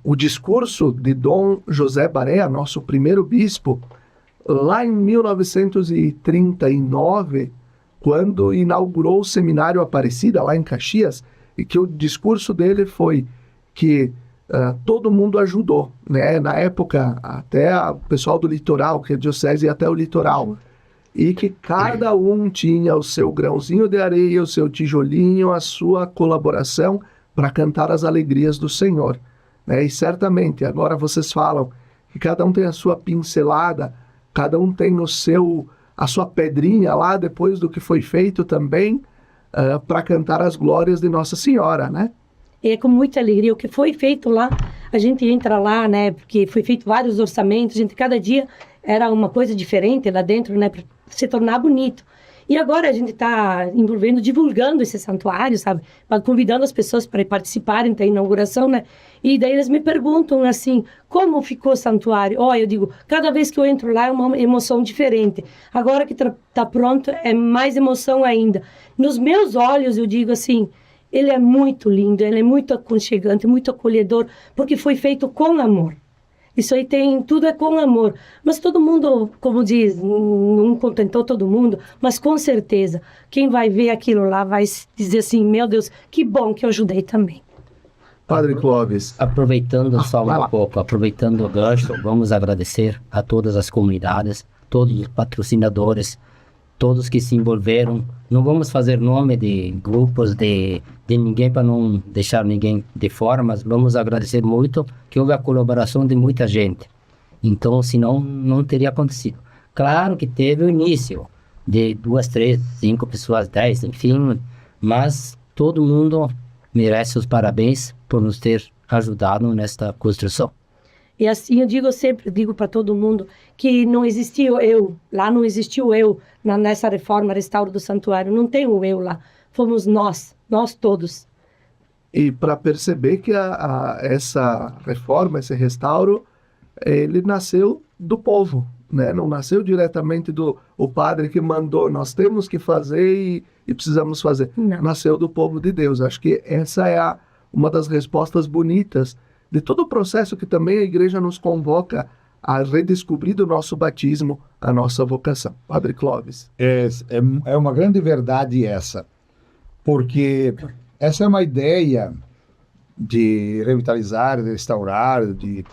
o discurso de Dom José Barea, nosso primeiro bispo, lá em 1939, quando inaugurou o Seminário Aparecida, lá em Caxias, e que o discurso dele foi que todo mundo ajudou, né? Na época, até o pessoal do litoral, que a diocese ia até o litoral, e que cada um tinha o seu grãozinho de areia, o seu tijolinho, a sua colaboração para cantar as alegrias do Senhor, né? E certamente, agora vocês falam que cada um tem a sua pincelada, cada um tem a sua pedrinha lá, depois do que foi feito também, para cantar as glórias de Nossa Senhora, né? É com muita alegria. O que foi feito lá, a gente entra lá, né? Porque foi feito vários orçamentos, cada dia era uma coisa diferente lá dentro, né? Para se tornar bonito. E agora a gente está envolvendo, divulgando esse santuário, sabe? Convidando as pessoas para participarem da inauguração, né? E daí eles me perguntam assim, como ficou o santuário? Eu digo, cada vez que eu entro lá é uma emoção diferente. Agora que está pronto, é mais emoção ainda. Nos meus olhos, eu digo assim, ele é muito lindo, ele é muito aconchegante, muito acolhedor, porque foi feito com amor. Isso aí tudo é com amor. Mas todo mundo, como diz, não contentou todo mundo, mas com certeza, quem vai ver aquilo lá vai dizer assim, meu Deus, que bom que eu ajudei também. Padre Clóvis. Aproveitando só um pouco, aproveitando o gancho, vamos agradecer a todas as comunidades, todos os patrocinadores, todos que se envolveram. Não vamos fazer nome de grupos, de ninguém, para não deixar ninguém de fora, mas vamos agradecer muito que houve a colaboração de muita gente. Então, senão, não teria acontecido. Claro que teve o início de 2, 3, 5 pessoas, 10, enfim, mas todo mundo merece os parabéns por nos ter ajudado nesta construção. E assim, eu sempre digo para todo mundo que não existiu eu, lá não existiu eu nessa reforma, restauro do santuário, não tem o eu lá, fomos nós todos. E para perceber que essa reforma, esse restauro, ele nasceu do povo, né? Não nasceu diretamente o padre que mandou, nós temos que fazer e precisamos fazer. Não. Nasceu do povo de Deus. Acho que essa é uma das respostas bonitas de todo o processo que também a igreja nos convoca a redescobrir do nosso batismo, a nossa vocação. Padre Clóvis. É uma grande verdade essa, porque essa é uma ideia de revitalizar, de restaurar, de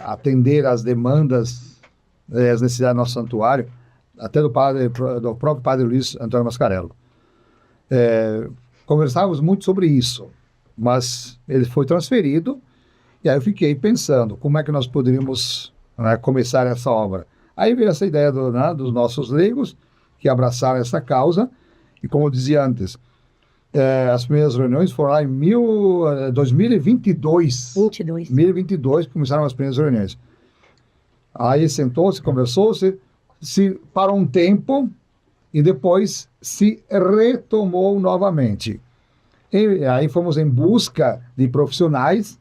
atender às demandas as necessidades do nosso santuário, até do próprio padre Luiz Antônio Mascarello. Conversávamos muito sobre isso, mas ele foi transferido, e aí eu fiquei pensando como é que nós poderíamos, né, começar essa obra. Aí veio essa ideia dos nossos leigos, que abraçaram essa causa, e como eu dizia antes, as primeiras reuniões foram lá em 2022. 2022 começaram as primeiras reuniões. Aí sentou-se, conversou-se, se parou um tempo e depois se retomou novamente. E aí fomos em busca de profissionais,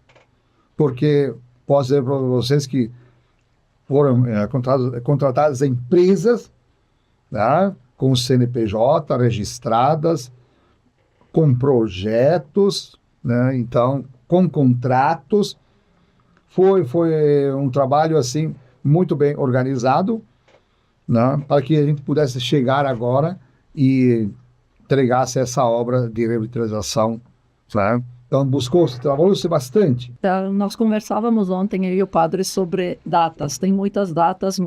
porque posso dizer para vocês que foram contratadas empresas, tá, com CNPJ registradas, com projetos, né, então, com contratos. Foi um trabalho assim muito bem organizado, né, para que a gente pudesse chegar agora e entregasse essa obra de revitalização, né? Então, trabalhou-se bastante. Nós conversávamos ontem, eu e o padre, sobre datas. Tem muitas datas,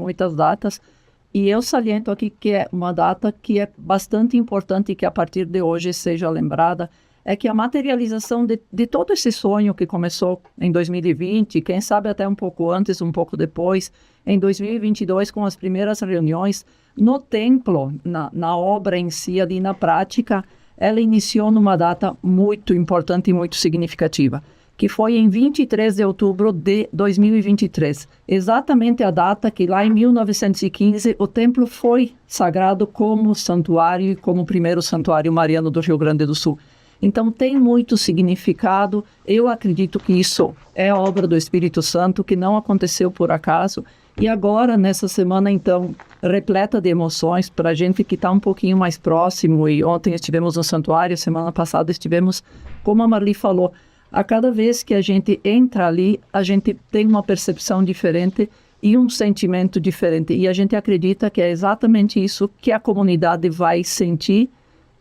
e eu saliento aqui que é uma data que é bastante importante e que a partir de hoje seja lembrada, é que a materialização de todo esse sonho que começou em 2020, quem sabe até um pouco antes, um pouco depois, em 2022, com as primeiras reuniões, no templo, na obra em si, ali na prática, ela iniciou numa data muito importante e muito significativa, que foi em 23 de outubro de 2023. Exatamente a data que lá em 1915 o templo foi sagrado como santuário e como o primeiro santuário mariano do Rio Grande do Sul. Então tem muito significado. Eu acredito que isso é obra do Espírito Santo, que não aconteceu por acaso. E agora, nessa semana, então, repleta de emoções, para a gente que está um pouquinho mais próximo, e ontem estivemos no santuário, semana passada estivemos, como a Marli falou, a cada vez que a gente entra ali, a gente tem uma percepção diferente e um sentimento diferente. E a gente acredita que é exatamente isso que a comunidade vai sentir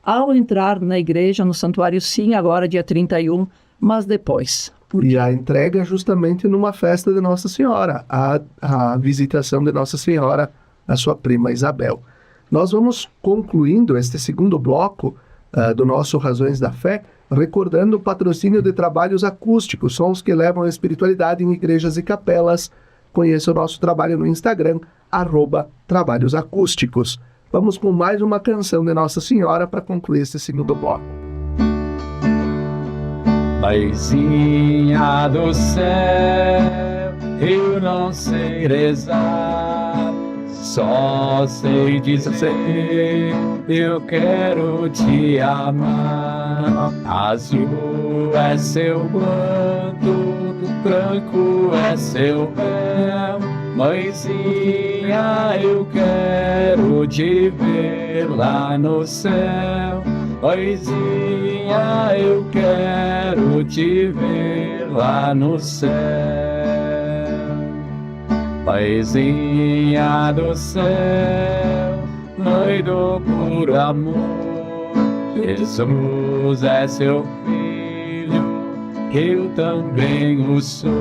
ao entrar na igreja, no santuário, sim, agora dia 31, mas depois. E a entrega é justamente numa festa de Nossa Senhora, a visitação de Nossa Senhora, a sua prima Isabel. Nós vamos concluindo este segundo bloco do nosso Razões da Fé, recordando o patrocínio de trabalhos acústicos, sons que levam a espiritualidade em igrejas e capelas. Conheça o nosso trabalho no Instagram, @trabalhosacústicos. Vamos com mais uma canção de Nossa Senhora para concluir esse segundo bloco. Mãezinha do céu, eu não sei rezar, só sei dizer, eu quero te amar. Azul é seu manto, branco é seu véu, mãezinha, eu quero te ver lá no céu. Mãezinha, eu quero te ver lá no céu. Mãezinha do céu, mãe do puro amor, Jesus é seu filho, eu também o sou.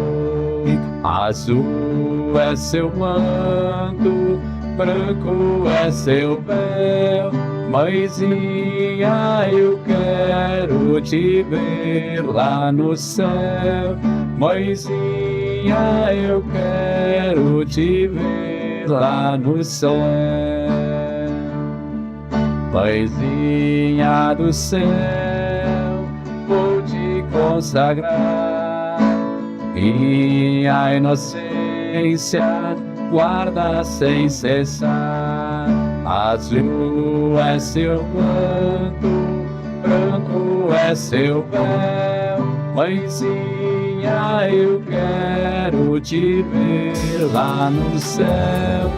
Azul é seu manto, branco é seu véu, mãezinha, eu quero te ver lá no céu. Mãezinha, eu quero te ver lá no céu. Mãezinha do céu, vou te consagrar, minha inocência guarda sem cessar. Azul é seu manto, branco é seu véu, mãezinha, eu quero te ver lá no céu.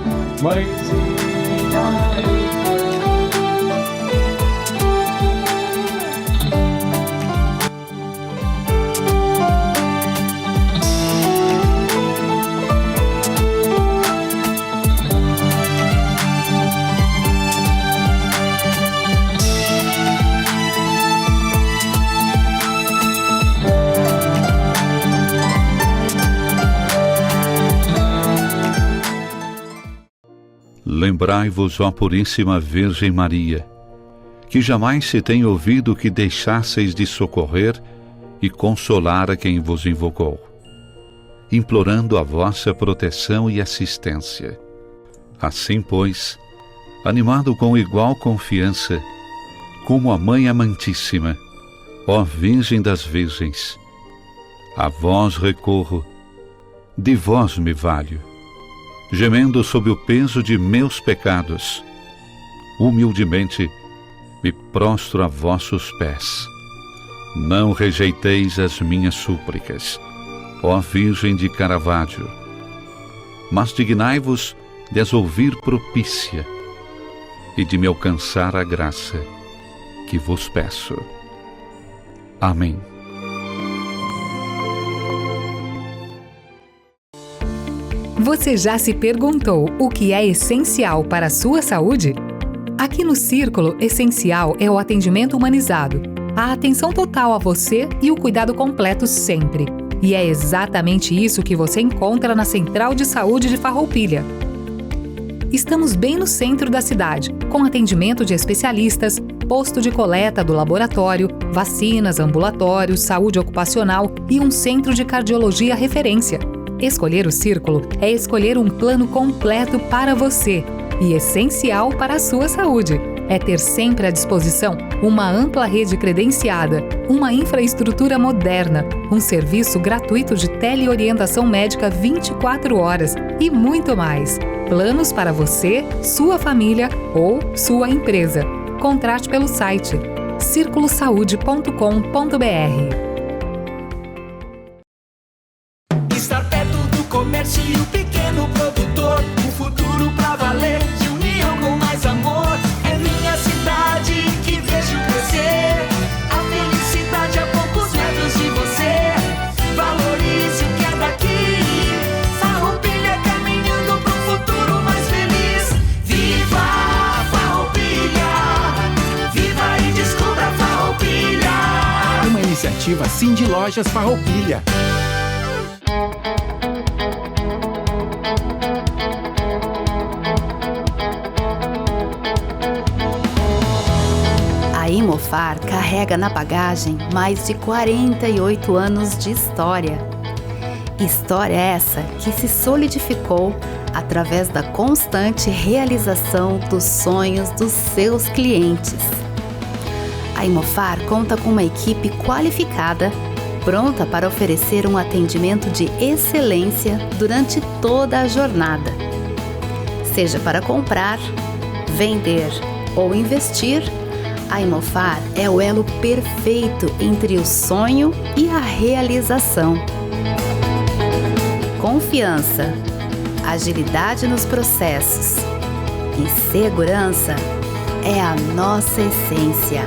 Mãezinha, eu Lembrai-vos, ó Puríssima Virgem Maria, que jamais se tem ouvido que deixasseis de socorrer e consolar a quem vos invocou, implorando a vossa proteção e assistência. Assim, pois, animado com igual confiança, como a Mãe Amantíssima, ó Virgem das Virgens, a vós recorro, de vós me valho, gemendo sob o peso de meus pecados, humildemente me prostro a vossos pés. Não rejeiteis as minhas súplicas, ó Virgem de Caravaggio, mas dignai-vos de as ouvir propícia e de me alcançar a graça que vos peço. Amém. Você já se perguntou o que é essencial para a sua saúde? Aqui no Círculo, essencial é o atendimento humanizado, a atenção total a você e o cuidado completo sempre. E é exatamente isso que você encontra na Central de Saúde de Farroupilha. Estamos bem no centro da cidade, com atendimento de especialistas, posto de coleta do laboratório, vacinas, ambulatórios, saúde ocupacional e um centro de cardiologia referência. Escolher o Círculo é escolher um plano completo para você e essencial para a sua saúde. É ter sempre à disposição uma ampla rede credenciada, uma infraestrutura moderna, um serviço gratuito de teleorientação médica 24 horas e muito mais. Planos para você, sua família ou sua empresa. Contrate pelo site circulosaude.com.br. Estar perto do comércio e o pequeno produtor, um futuro pra valer, de união com mais amor. É minha cidade que vejo crescer, a felicidade a poucos metros de você. Valorize o que é daqui, Farroupilha caminhando pro futuro mais feliz. Viva Farroupilha, viva e descubra Farroupilha. Uma iniciativa Cindy Lojas Farroupilha. A Imofar carrega na bagagem mais de 48 anos de história. História essa que se solidificou através da constante realização dos sonhos dos seus clientes. A Imofar conta com uma equipe qualificada, pronta para oferecer um atendimento de excelência durante toda a jornada. Seja para comprar, vender ou investir, a Imofar é o elo perfeito entre o sonho e a realização. Confiança, agilidade nos processos e segurança é a nossa essência.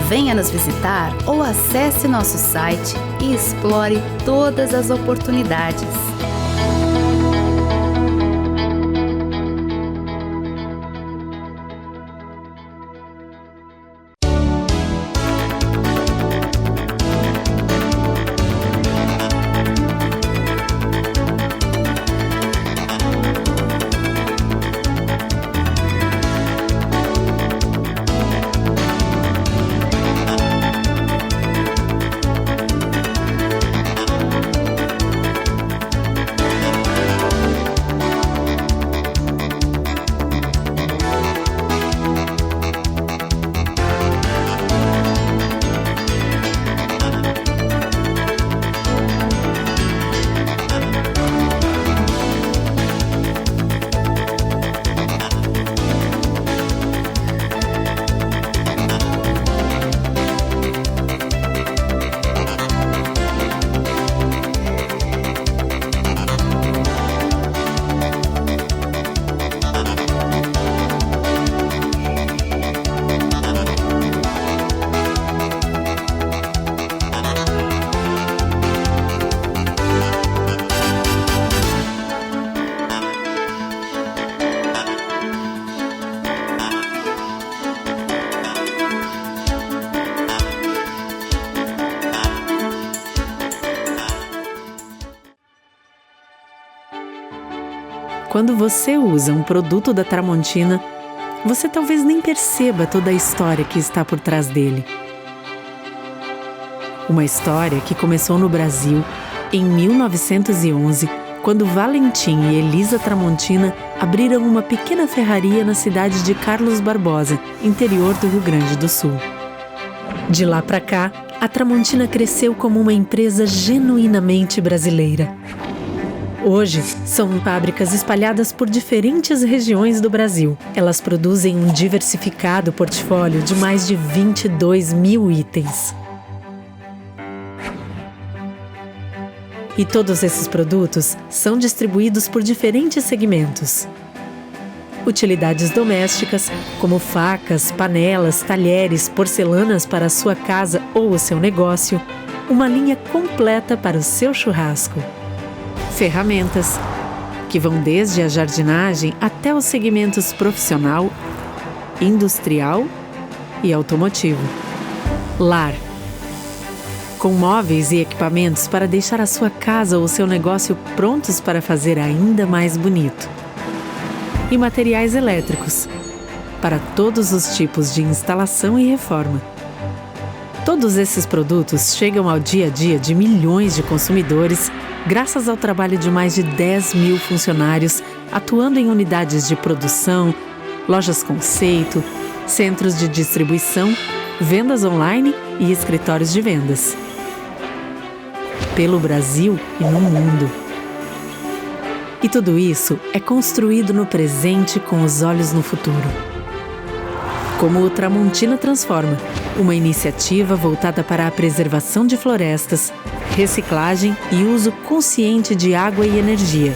Venha nos visitar ou acesse nosso site e explore todas as oportunidades. quando você usa um produto da Tramontina, você talvez nem perceba toda a história que está por trás dele. Uma história que começou no Brasil em 1911, quando Valentim e Elisa Tramontina abriram uma pequena ferraria na cidade de Carlos Barbosa, interior do Rio Grande do Sul. De lá para cá, a Tramontina cresceu como uma empresa genuinamente brasileira. Hoje, são fábricas espalhadas por diferentes regiões do Brasil. Elas produzem um diversificado portfólio de mais de 22 mil itens. E todos esses produtos são distribuídos por diferentes segmentos. Utilidades domésticas, como facas, panelas, talheres, porcelanas para a sua casa ou o seu negócio, uma linha completa para o seu churrasco. Ferramentas, que vão desde a jardinagem até os segmentos profissional, industrial e automotivo. Lar, com móveis e equipamentos para deixar a sua casa ou o seu negócio prontos para fazer ainda mais bonito. E materiais elétricos, para todos os tipos de instalação e reforma. Todos esses produtos chegam ao dia a dia de milhões de consumidores, graças ao trabalho de mais de 10 mil funcionários atuando em unidades de produção, lojas conceito, centros de distribuição, vendas online e escritórios de vendas. Pelo Brasil e no mundo. E tudo isso é construído no presente com os olhos no futuro. Como o Tramontina Transforma, uma iniciativa voltada para a preservação de florestas, reciclagem e uso consciente de água e energia,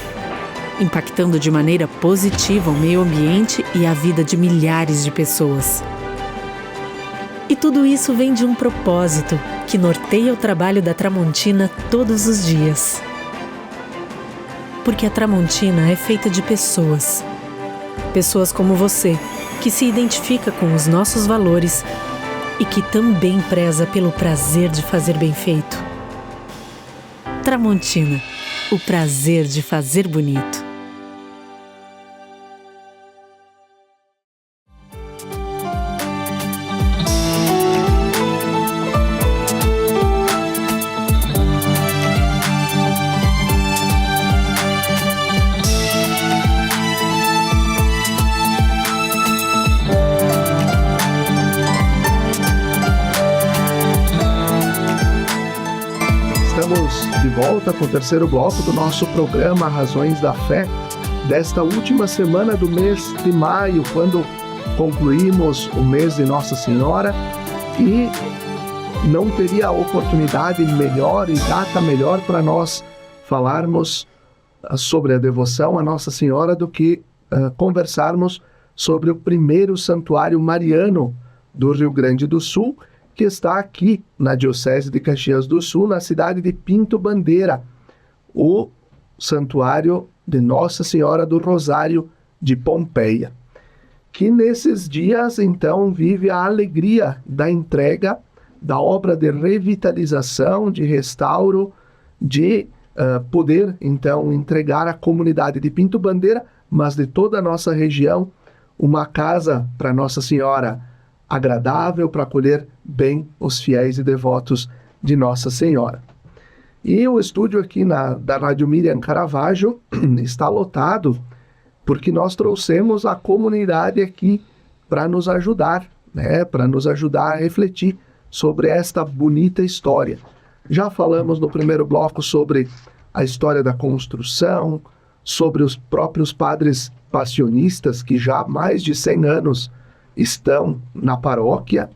impactando de maneira positiva o meio ambiente e a vida de milhares de pessoas. E tudo isso vem de um propósito que norteia o trabalho da Tramontina todos os dias. Porque a Tramontina é feita de pessoas. Pessoas como você, que se identifica com os nossos valores e que também preza pelo prazer de fazer bem feito. Tramontina, o prazer de fazer bonito. De volta com o terceiro bloco do nosso programa Razões da Fé, desta última semana do mês de maio, quando concluímos o mês de Nossa Senhora, e não teria oportunidade melhor e data melhor para nós falarmos sobre a devoção a Nossa Senhora do que conversarmos sobre o primeiro santuário mariano do Rio Grande do Sul, que está aqui na Diocese de Caxias do Sul, na cidade de Pinto Bandeira, o Santuário de Nossa Senhora do Rosário de Pompeia, que nesses dias, então, vive a alegria da entrega da obra de revitalização, de restauro, de poder, então, entregar à comunidade de Pinto Bandeira, mas de toda a nossa região, uma casa para Nossa Senhora agradável para acolher bem os fiéis e devotos de Nossa Senhora. E o estúdio aqui da Rádio Miriam Caravaggio está lotado porque nós trouxemos a comunidade aqui para nos ajudar, né? Para nos ajudar a refletir sobre esta bonita história. Já falamos no primeiro bloco sobre a história da construção, sobre os próprios padres passionistas que já há mais de 100 anos estão na paróquia.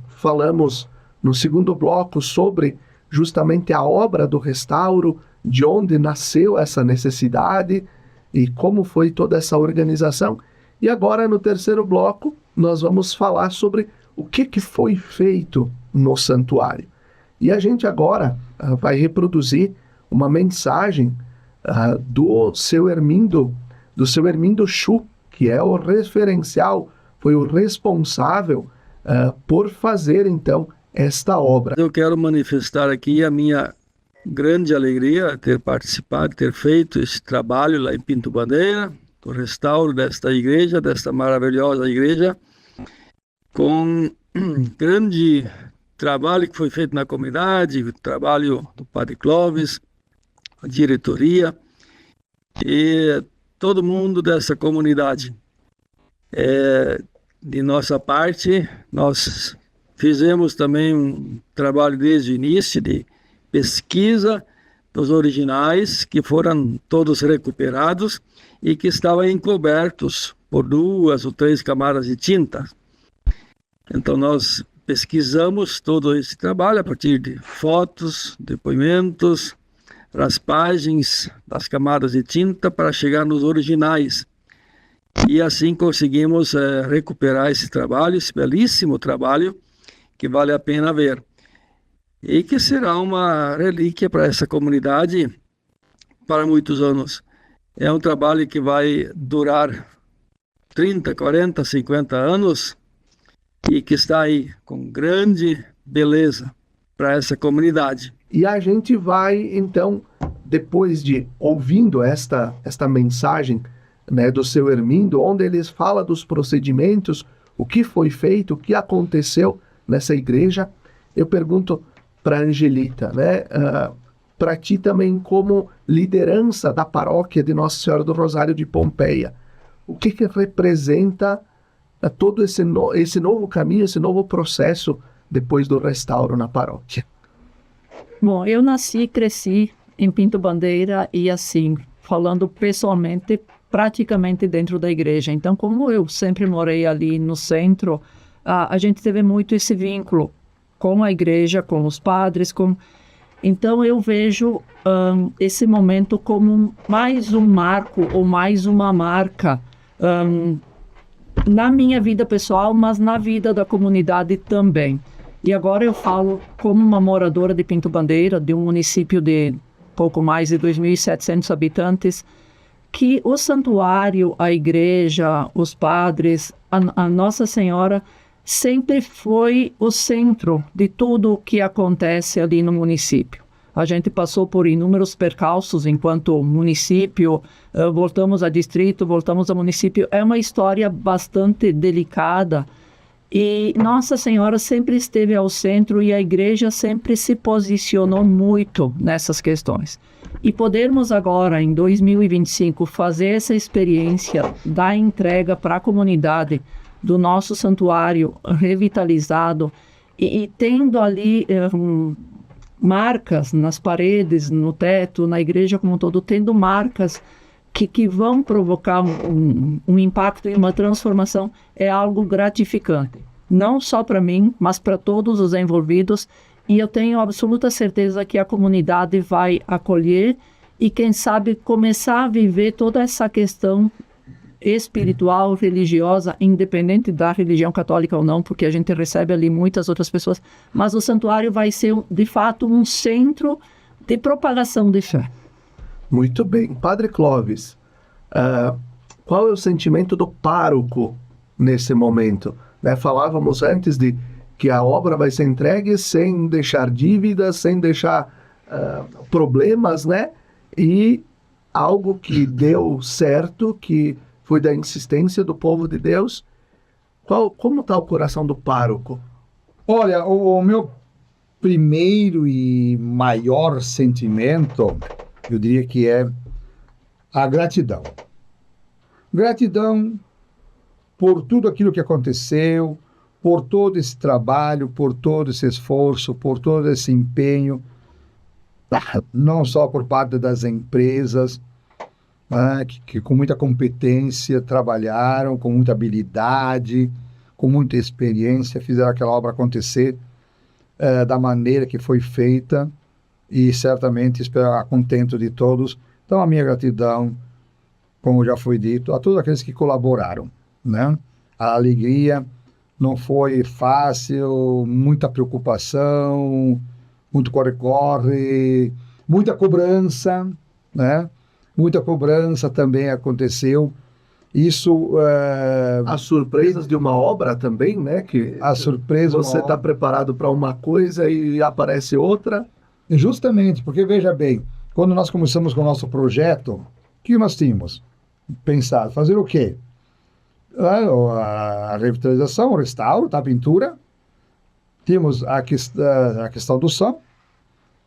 Falamos no segundo bloco sobre justamente a obra do restauro, de onde nasceu essa necessidade e como foi toda essa organização. E agora, no terceiro bloco, nós vamos falar sobre o que foi feito no santuário. E a gente agora vai reproduzir uma mensagem do seu Hermindo Chu, que é o referencial, foi o responsável por fazer, então, esta obra. Eu quero manifestar aqui a minha grande alegria ter participado, ter feito esse trabalho lá em Pinto Bandeira, do restauro desta igreja, desta maravilhosa igreja, com grande trabalho que foi feito na comunidade, o trabalho do Padre Clóvis, a diretoria e todo mundo dessa comunidade. De nossa parte, nós fizemos também um trabalho desde o início de pesquisa dos originais, que foram todos recuperados e que estavam encobertos por 2 ou 3 camadas de tinta. Então nós pesquisamos todo esse trabalho a partir de fotos, depoimentos, raspagens das camadas de tinta para chegar nos originais. E assim conseguimos recuperar esse trabalho, esse belíssimo trabalho, que vale a pena ver. E que será uma relíquia para essa comunidade para muitos anos. É um trabalho que vai durar 30, 40, 50 anos e que está aí com grande beleza para essa comunidade. E a gente vai, então, depois de ouvindo esta mensagem, né, do seu Hermindo, onde eles falam dos procedimentos, o que foi feito, o que aconteceu nessa igreja, eu pergunto para Angelita, né, para ti também como liderança da paróquia de Nossa Senhora do Rosário de Pompeia, o que representa todo esse novo caminho, esse novo processo depois do restauro na paróquia? Bom, eu nasci e cresci em Pinto Bandeira e assim, falando pessoalmente, praticamente dentro da igreja. Então, como eu sempre morei ali no centro, a gente teve muito esse vínculo com a igreja, com os padres, Então eu vejo esse momento como mais um marco ou mais uma marca na minha vida pessoal, mas na vida da comunidade também. E agora eu falo como uma moradora de Pinto Bandeira, de um município de pouco mais de 2.700 habitantes, que o santuário, a igreja, os padres, a Nossa Senhora sempre foi o centro de tudo o que acontece ali no município. A gente passou por inúmeros percalços enquanto município, voltamos a distrito, voltamos a município. É uma história bastante delicada e Nossa Senhora sempre esteve ao centro e a igreja sempre se posicionou muito nessas questões. E podermos agora, em 2025, fazer essa experiência da entrega para a comunidade do nosso santuário revitalizado e tendo ali marcas nas paredes, no teto, na igreja como um todo, tendo marcas que vão provocar um impacto e uma transformação, é algo gratificante. Não só para mim, mas para todos os envolvidos. E eu tenho absoluta certeza que a comunidade vai acolher e, quem sabe, começar a viver toda essa questão espiritual, religiosa, independente da religião católica ou não, porque a gente recebe ali muitas outras pessoas, mas o santuário vai ser, de fato, um centro de propagação de fé. Muito bem. Padre Clóvis, qual é o sentimento do pároco nesse momento? Né? Falávamos antes de que a obra vai ser entregue sem deixar dívidas, sem deixar problemas, né? E algo que deu certo, que foi da insistência do povo de Deus. Como está o coração do pároco? Olha, o meu primeiro e maior sentimento, eu diria que é a gratidão. Gratidão por tudo aquilo que aconteceu, por todo esse trabalho, por todo esse esforço, por todo esse empenho, não só por parte das empresas, que com muita competência trabalharam, com muita habilidade, com muita experiência, fizeram aquela obra acontecer da maneira que foi feita e certamente esperar contento de todos. Então a minha gratidão, como já foi dito, a todos aqueles que colaboraram, né? A alegria não foi fácil, muita preocupação, muito corre-corre, muita cobrança, né? Muita cobrança também aconteceu. Isso... As surpresas de uma obra também, né? Que a surpresa... Você está preparado para uma coisa e aparece outra. Justamente, porque veja bem, quando nós começamos com o nosso projeto, o que nós tínhamos pensado? Fazer o quê? A revitalização, o restauro, a pintura, tínhamos a questão do som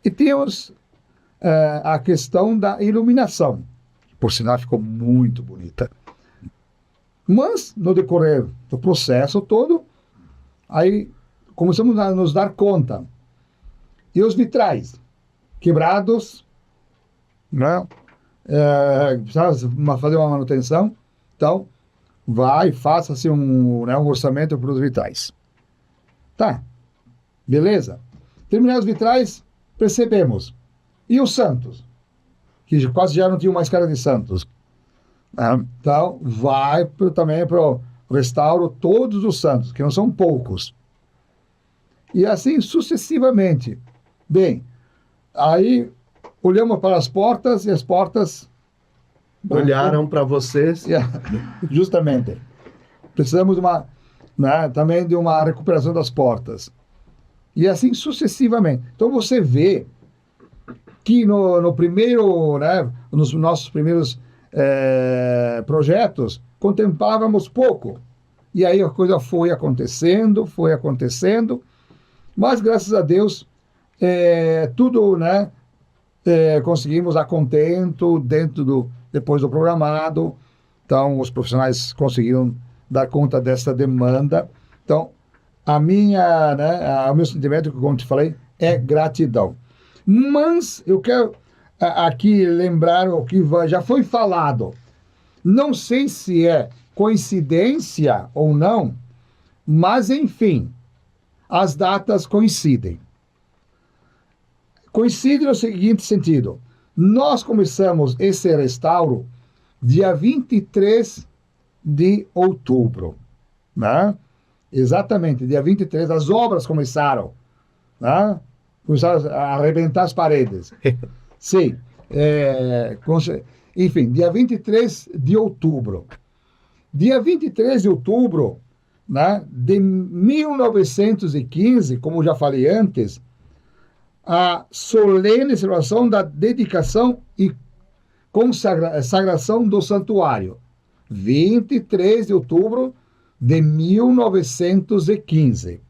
e tínhamos a questão da iluminação. Por sinal, ficou muito bonita. Mas, no decorrer do processo todo, aí começamos a nos dar conta. E os vitrais quebrados, né? Precisava fazer uma manutenção, então faça-se um orçamento para os vitrais. Tá, beleza. Terminados os vitrais, percebemos. E os santos? Que quase já não tinham mais cara de santos. Então, também para o restauro todos os santos, que não são poucos. E assim sucessivamente. Bem, aí olhamos para as portas e as portas olharam para vocês. Justamente. Precisamos também de uma recuperação das portas. E assim sucessivamente. Então você vê que no primeiro, nos nossos primeiros projetos, contemplávamos pouco. E aí a coisa foi acontecendo, mas graças a Deus, tudo, conseguimos a contento depois do programado. Então, os profissionais conseguiram dar conta dessa demanda. Então, o meu sentimento, como te falei, é gratidão. Mas eu quero aqui lembrar o que já foi falado. Não sei se é coincidência ou não, mas, enfim, as datas coincidem. Coincide no seguinte sentido. Nós começamos esse restauro dia 23 de outubro. Né? Exatamente, dia 23, as obras começaram. Né? Começaram a arrebentar as paredes. Sim. Enfim, dia 23 de outubro. Dia 23 de outubro, de 1915, como já falei antes, a solene celebração da dedicação e consagração do santuário. 23 de outubro de 1915.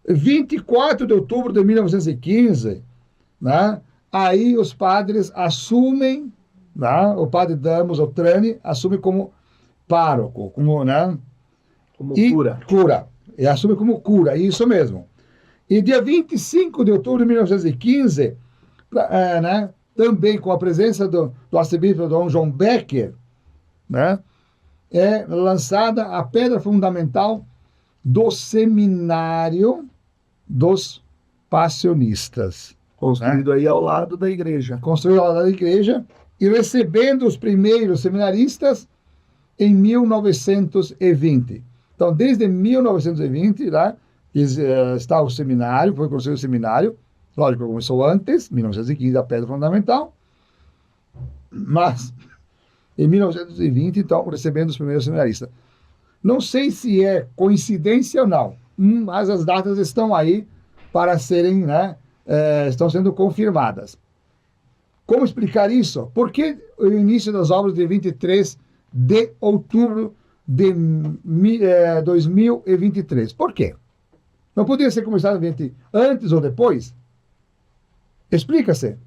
24 de outubro de 1915, aí os padres assumem, o padre Damos Otrani assume como pároco, como cura. E assume como cura, isso mesmo. E dia 25 de outubro de 1915, também com a presença do arcebispo Dom João Becker, é lançada a pedra fundamental do seminário dos passionistas. Construído aí ao lado da igreja. Construído ao lado da igreja e recebendo os primeiros seminaristas em 1920. Então, desde 1920, está o seminário, foi construído o seminário. Lógico, começou antes, 1915, a pedra fundamental. Mas, em 1920, então, recebendo os primeiros seminaristas. Não sei se é coincidência ou não, mas as datas estão aí para serem, estão sendo confirmadas. Como explicar isso? Por que o início das obras de 23 de outubro de 2023? Por quê? Não poderia ser começado antes ou depois? Explica-se.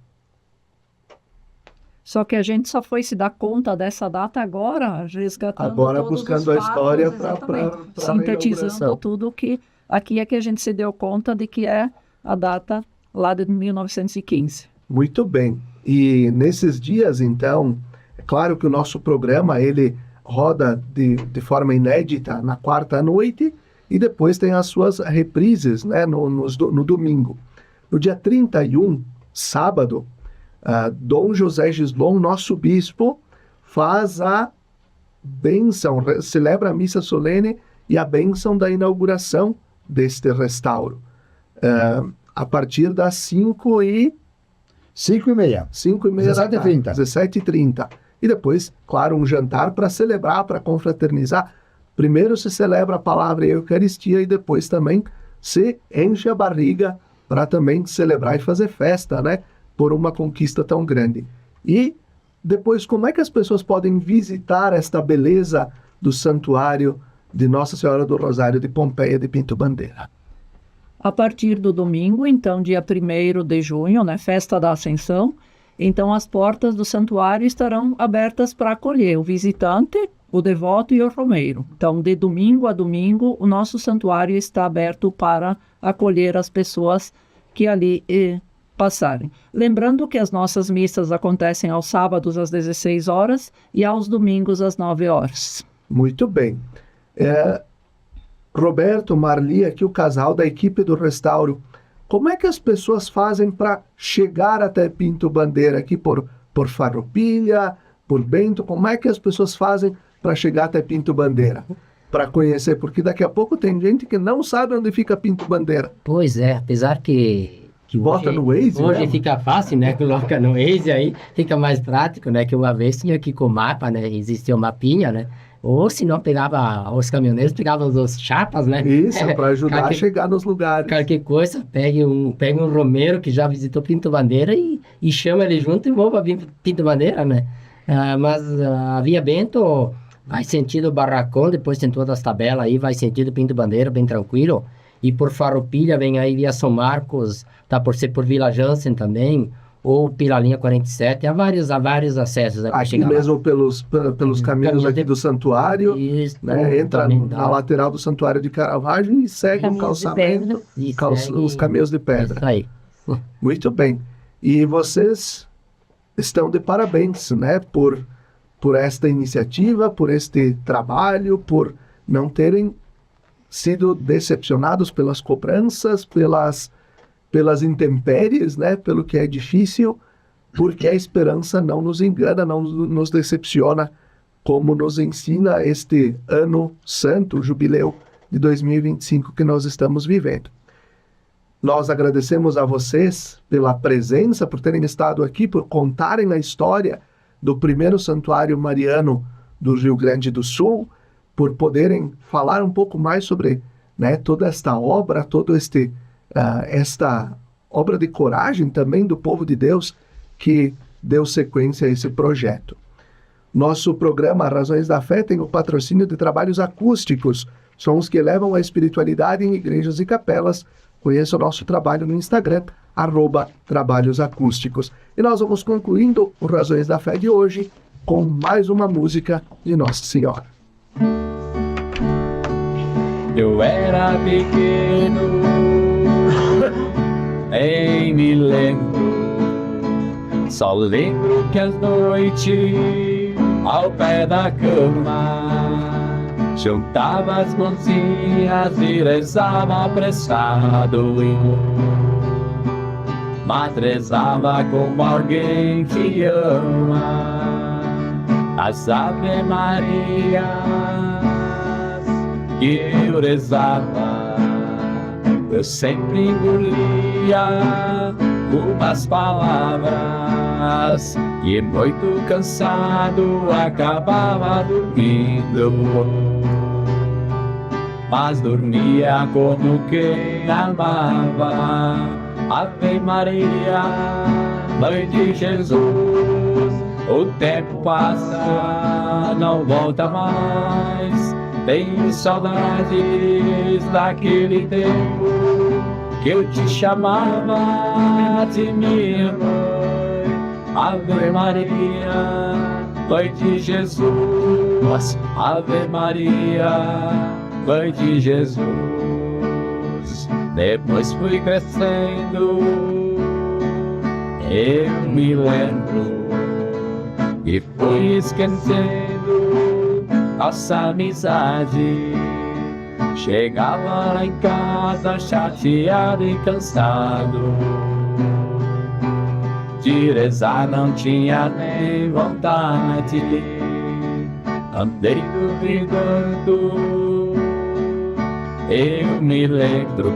Só que a gente só foi se dar conta dessa data agora, resgatando agora buscando a história para sintetizando tudo que aqui é que a gente se deu conta de que é a data lá de 1915. Muito bem. E nesses dias, então, é claro que o nosso programa, ele roda de forma inédita na quarta noite e depois tem as suas reprises, no domingo. No dia 31, sábado, Dom José Gislon, nosso bispo, faz a bênção, celebra a missa solene e a bênção da inauguração deste restauro. A partir das 5h30. 17h30. E depois, claro, um jantar para celebrar, para confraternizar. Primeiro se celebra a palavra e a Eucaristia e depois também se enche a barriga para também celebrar e fazer festa, né, por uma conquista tão grande. E depois, como é que as pessoas podem visitar esta beleza do santuário de Nossa Senhora do Rosário de Pompeia de Pinto Bandeira? A partir do domingo, então, dia 1º de junho, né, festa da Ascensão, então as portas do santuário estarão abertas para acolher o visitante, o devoto e o romeiro. Então, de domingo a domingo, o nosso santuário está aberto para acolher as pessoas que ali passarem. Lembrando que as nossas missas acontecem aos sábados às 16 horas e aos domingos às 9 horas. Muito bem. Roberto, Marli, aqui o casal da equipe do Restauro. Como é que as pessoas fazem para chegar até Pinto Bandeira aqui por Farroupilha, por Bento? Como é que as pessoas fazem para chegar até Pinto Bandeira? Para conhecer, porque daqui a pouco tem gente que não sabe onde fica Pinto Bandeira. Pois é, apesar que bota no Waze, hoje né? Fica fácil, né? Coloca no Waze aí, fica mais prático, né? Que uma vez tinha que ir com o mapa, né? Existia o mapinha, né? Ou se não pegava, os caminhoneiros pegavam os chapas, né? Isso, para ajudar a chegar nos lugares. Qualquer coisa, pegue um romeiro que já visitou Pinto Bandeira e chama ele junto e vou para Pinto Bandeira, né? Mas a Via Bento vai sentido Barracão, depois tem todas as tabelas aí, vai sentido Pinto Bandeira, bem tranquilo. E por Farroupilha vem aí via São Marcos, tá por ser por Vila Jansen também, ou pela linha 47, há vários acessos. Aqui mesmo pelos caminhos aqui do santuário, isso, né? Entra na lateral do santuário de Caravaggio e segue o calçamento, os caminhos de pedra. Isso aí. Muito bem. E vocês estão de parabéns, né? Por esta iniciativa, por este trabalho, por não terem sido decepcionados pelas cobranças, pelas intempéries, né? Pelo que é difícil, porque a esperança não nos engana, não nos decepciona, como nos ensina este ano santo, o jubileu de 2025 que nós estamos vivendo. Nós agradecemos a vocês pela presença, por terem estado aqui, por contarem a história do primeiro santuário mariano do Rio Grande do Sul, por poderem falar um pouco mais sobre, né, toda esta obra, esta obra de coragem também do povo de Deus que deu sequência a esse projeto. Nosso programa Razões da Fé tem o patrocínio de trabalhos acústicos, sons que elevam a espiritualidade em igrejas e capelas. Conheça o nosso trabalho no Instagram, @trabalhosacústicos. E nós vamos concluindo o Razões da Fé de hoje com mais uma música de Nossa Senhora. Eu era pequeno, nem me lembro, só lembro que às noites, ao pé da cama, juntava as mãozinhas e rezava apressado, mas rezava como alguém que ama. As Ave Marias que eu rezava, eu sempre engolia umas palavras e muito cansado acabava dormindo, mas dormia como quem amava. Ave Maria, Mãe de Jesus, o tempo passa, não volta mais. Tenho saudades daquele tempo que eu te chamava de minha mãe. Ave Maria, Mãe de Jesus, Ave Maria, Mãe de Jesus. Depois fui crescendo, eu me lembro, e fui esquecendo nossa amizade. Chegava lá em casa chateado e cansado, de rezar não tinha nem vontade. Andei duvidando, eu me lembro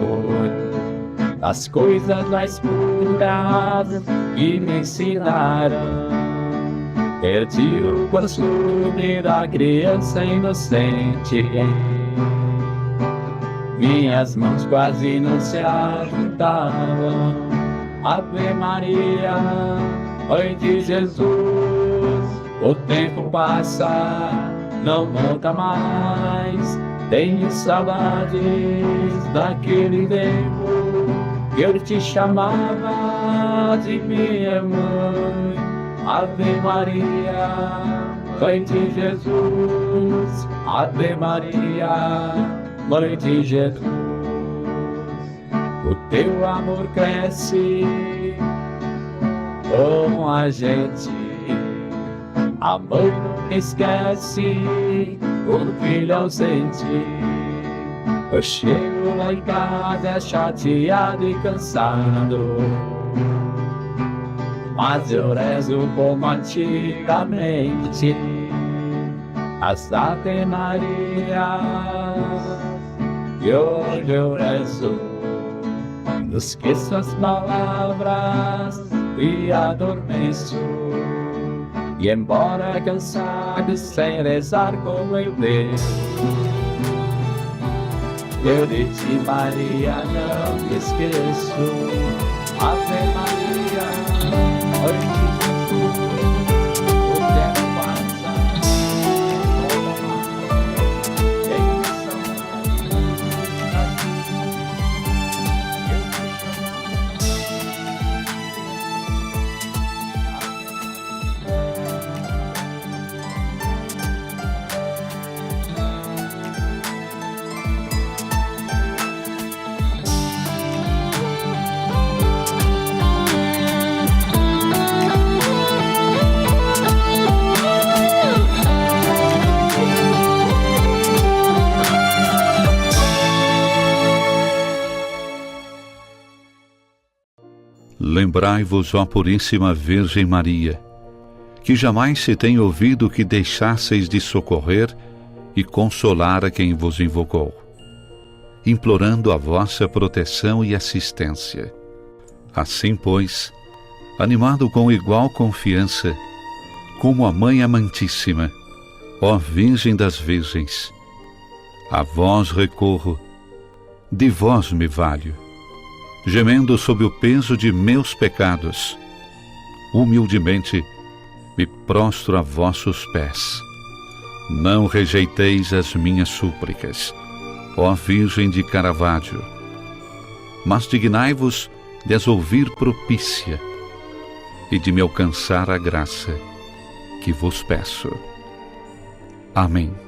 das coisas mais puras que me ensinaram. Perdi o costume da criança inocente, minhas mãos quase não se ajudavam. Ave Maria, Mãe de Jesus, o tempo passa, não volta mais. Tenho saudades daquele tempo que eu te chamava de minha mãe. Ave Maria, Mãe de Jesus, Ave Maria, Mãe de Jesus. O teu amor cresce com a gente, a mãe não esquece o filho ausente. Eu chego lá em casa chateado e cansado, mas eu rezo como antigamente as Ave Maria, e hoje eu rezo. Não esqueço as palavras e adormeço, e embora cansado sem rezar como eu devo, eu de ti, Maria, não me esqueço. Ave Maria, Mãe de Jesus, o tempo passa, Lembrai-vos, ó Puríssima Virgem Maria, que jamais se tem ouvido que deixasseis de socorrer e consolar a quem vos invocou, implorando a vossa proteção e assistência. Assim, pois, animado com igual confiança, como a Mãe Amantíssima, ó Virgem das Virgens, a vós recorro, de vós me valho, gemendo sob o peso de meus pecados, humildemente me prostro a vossos pés. Não rejeiteis as minhas súplicas, ó Virgem de Caravaggio, mas dignai-vos de as ouvir propícia e de me alcançar a graça que vos peço. Amém.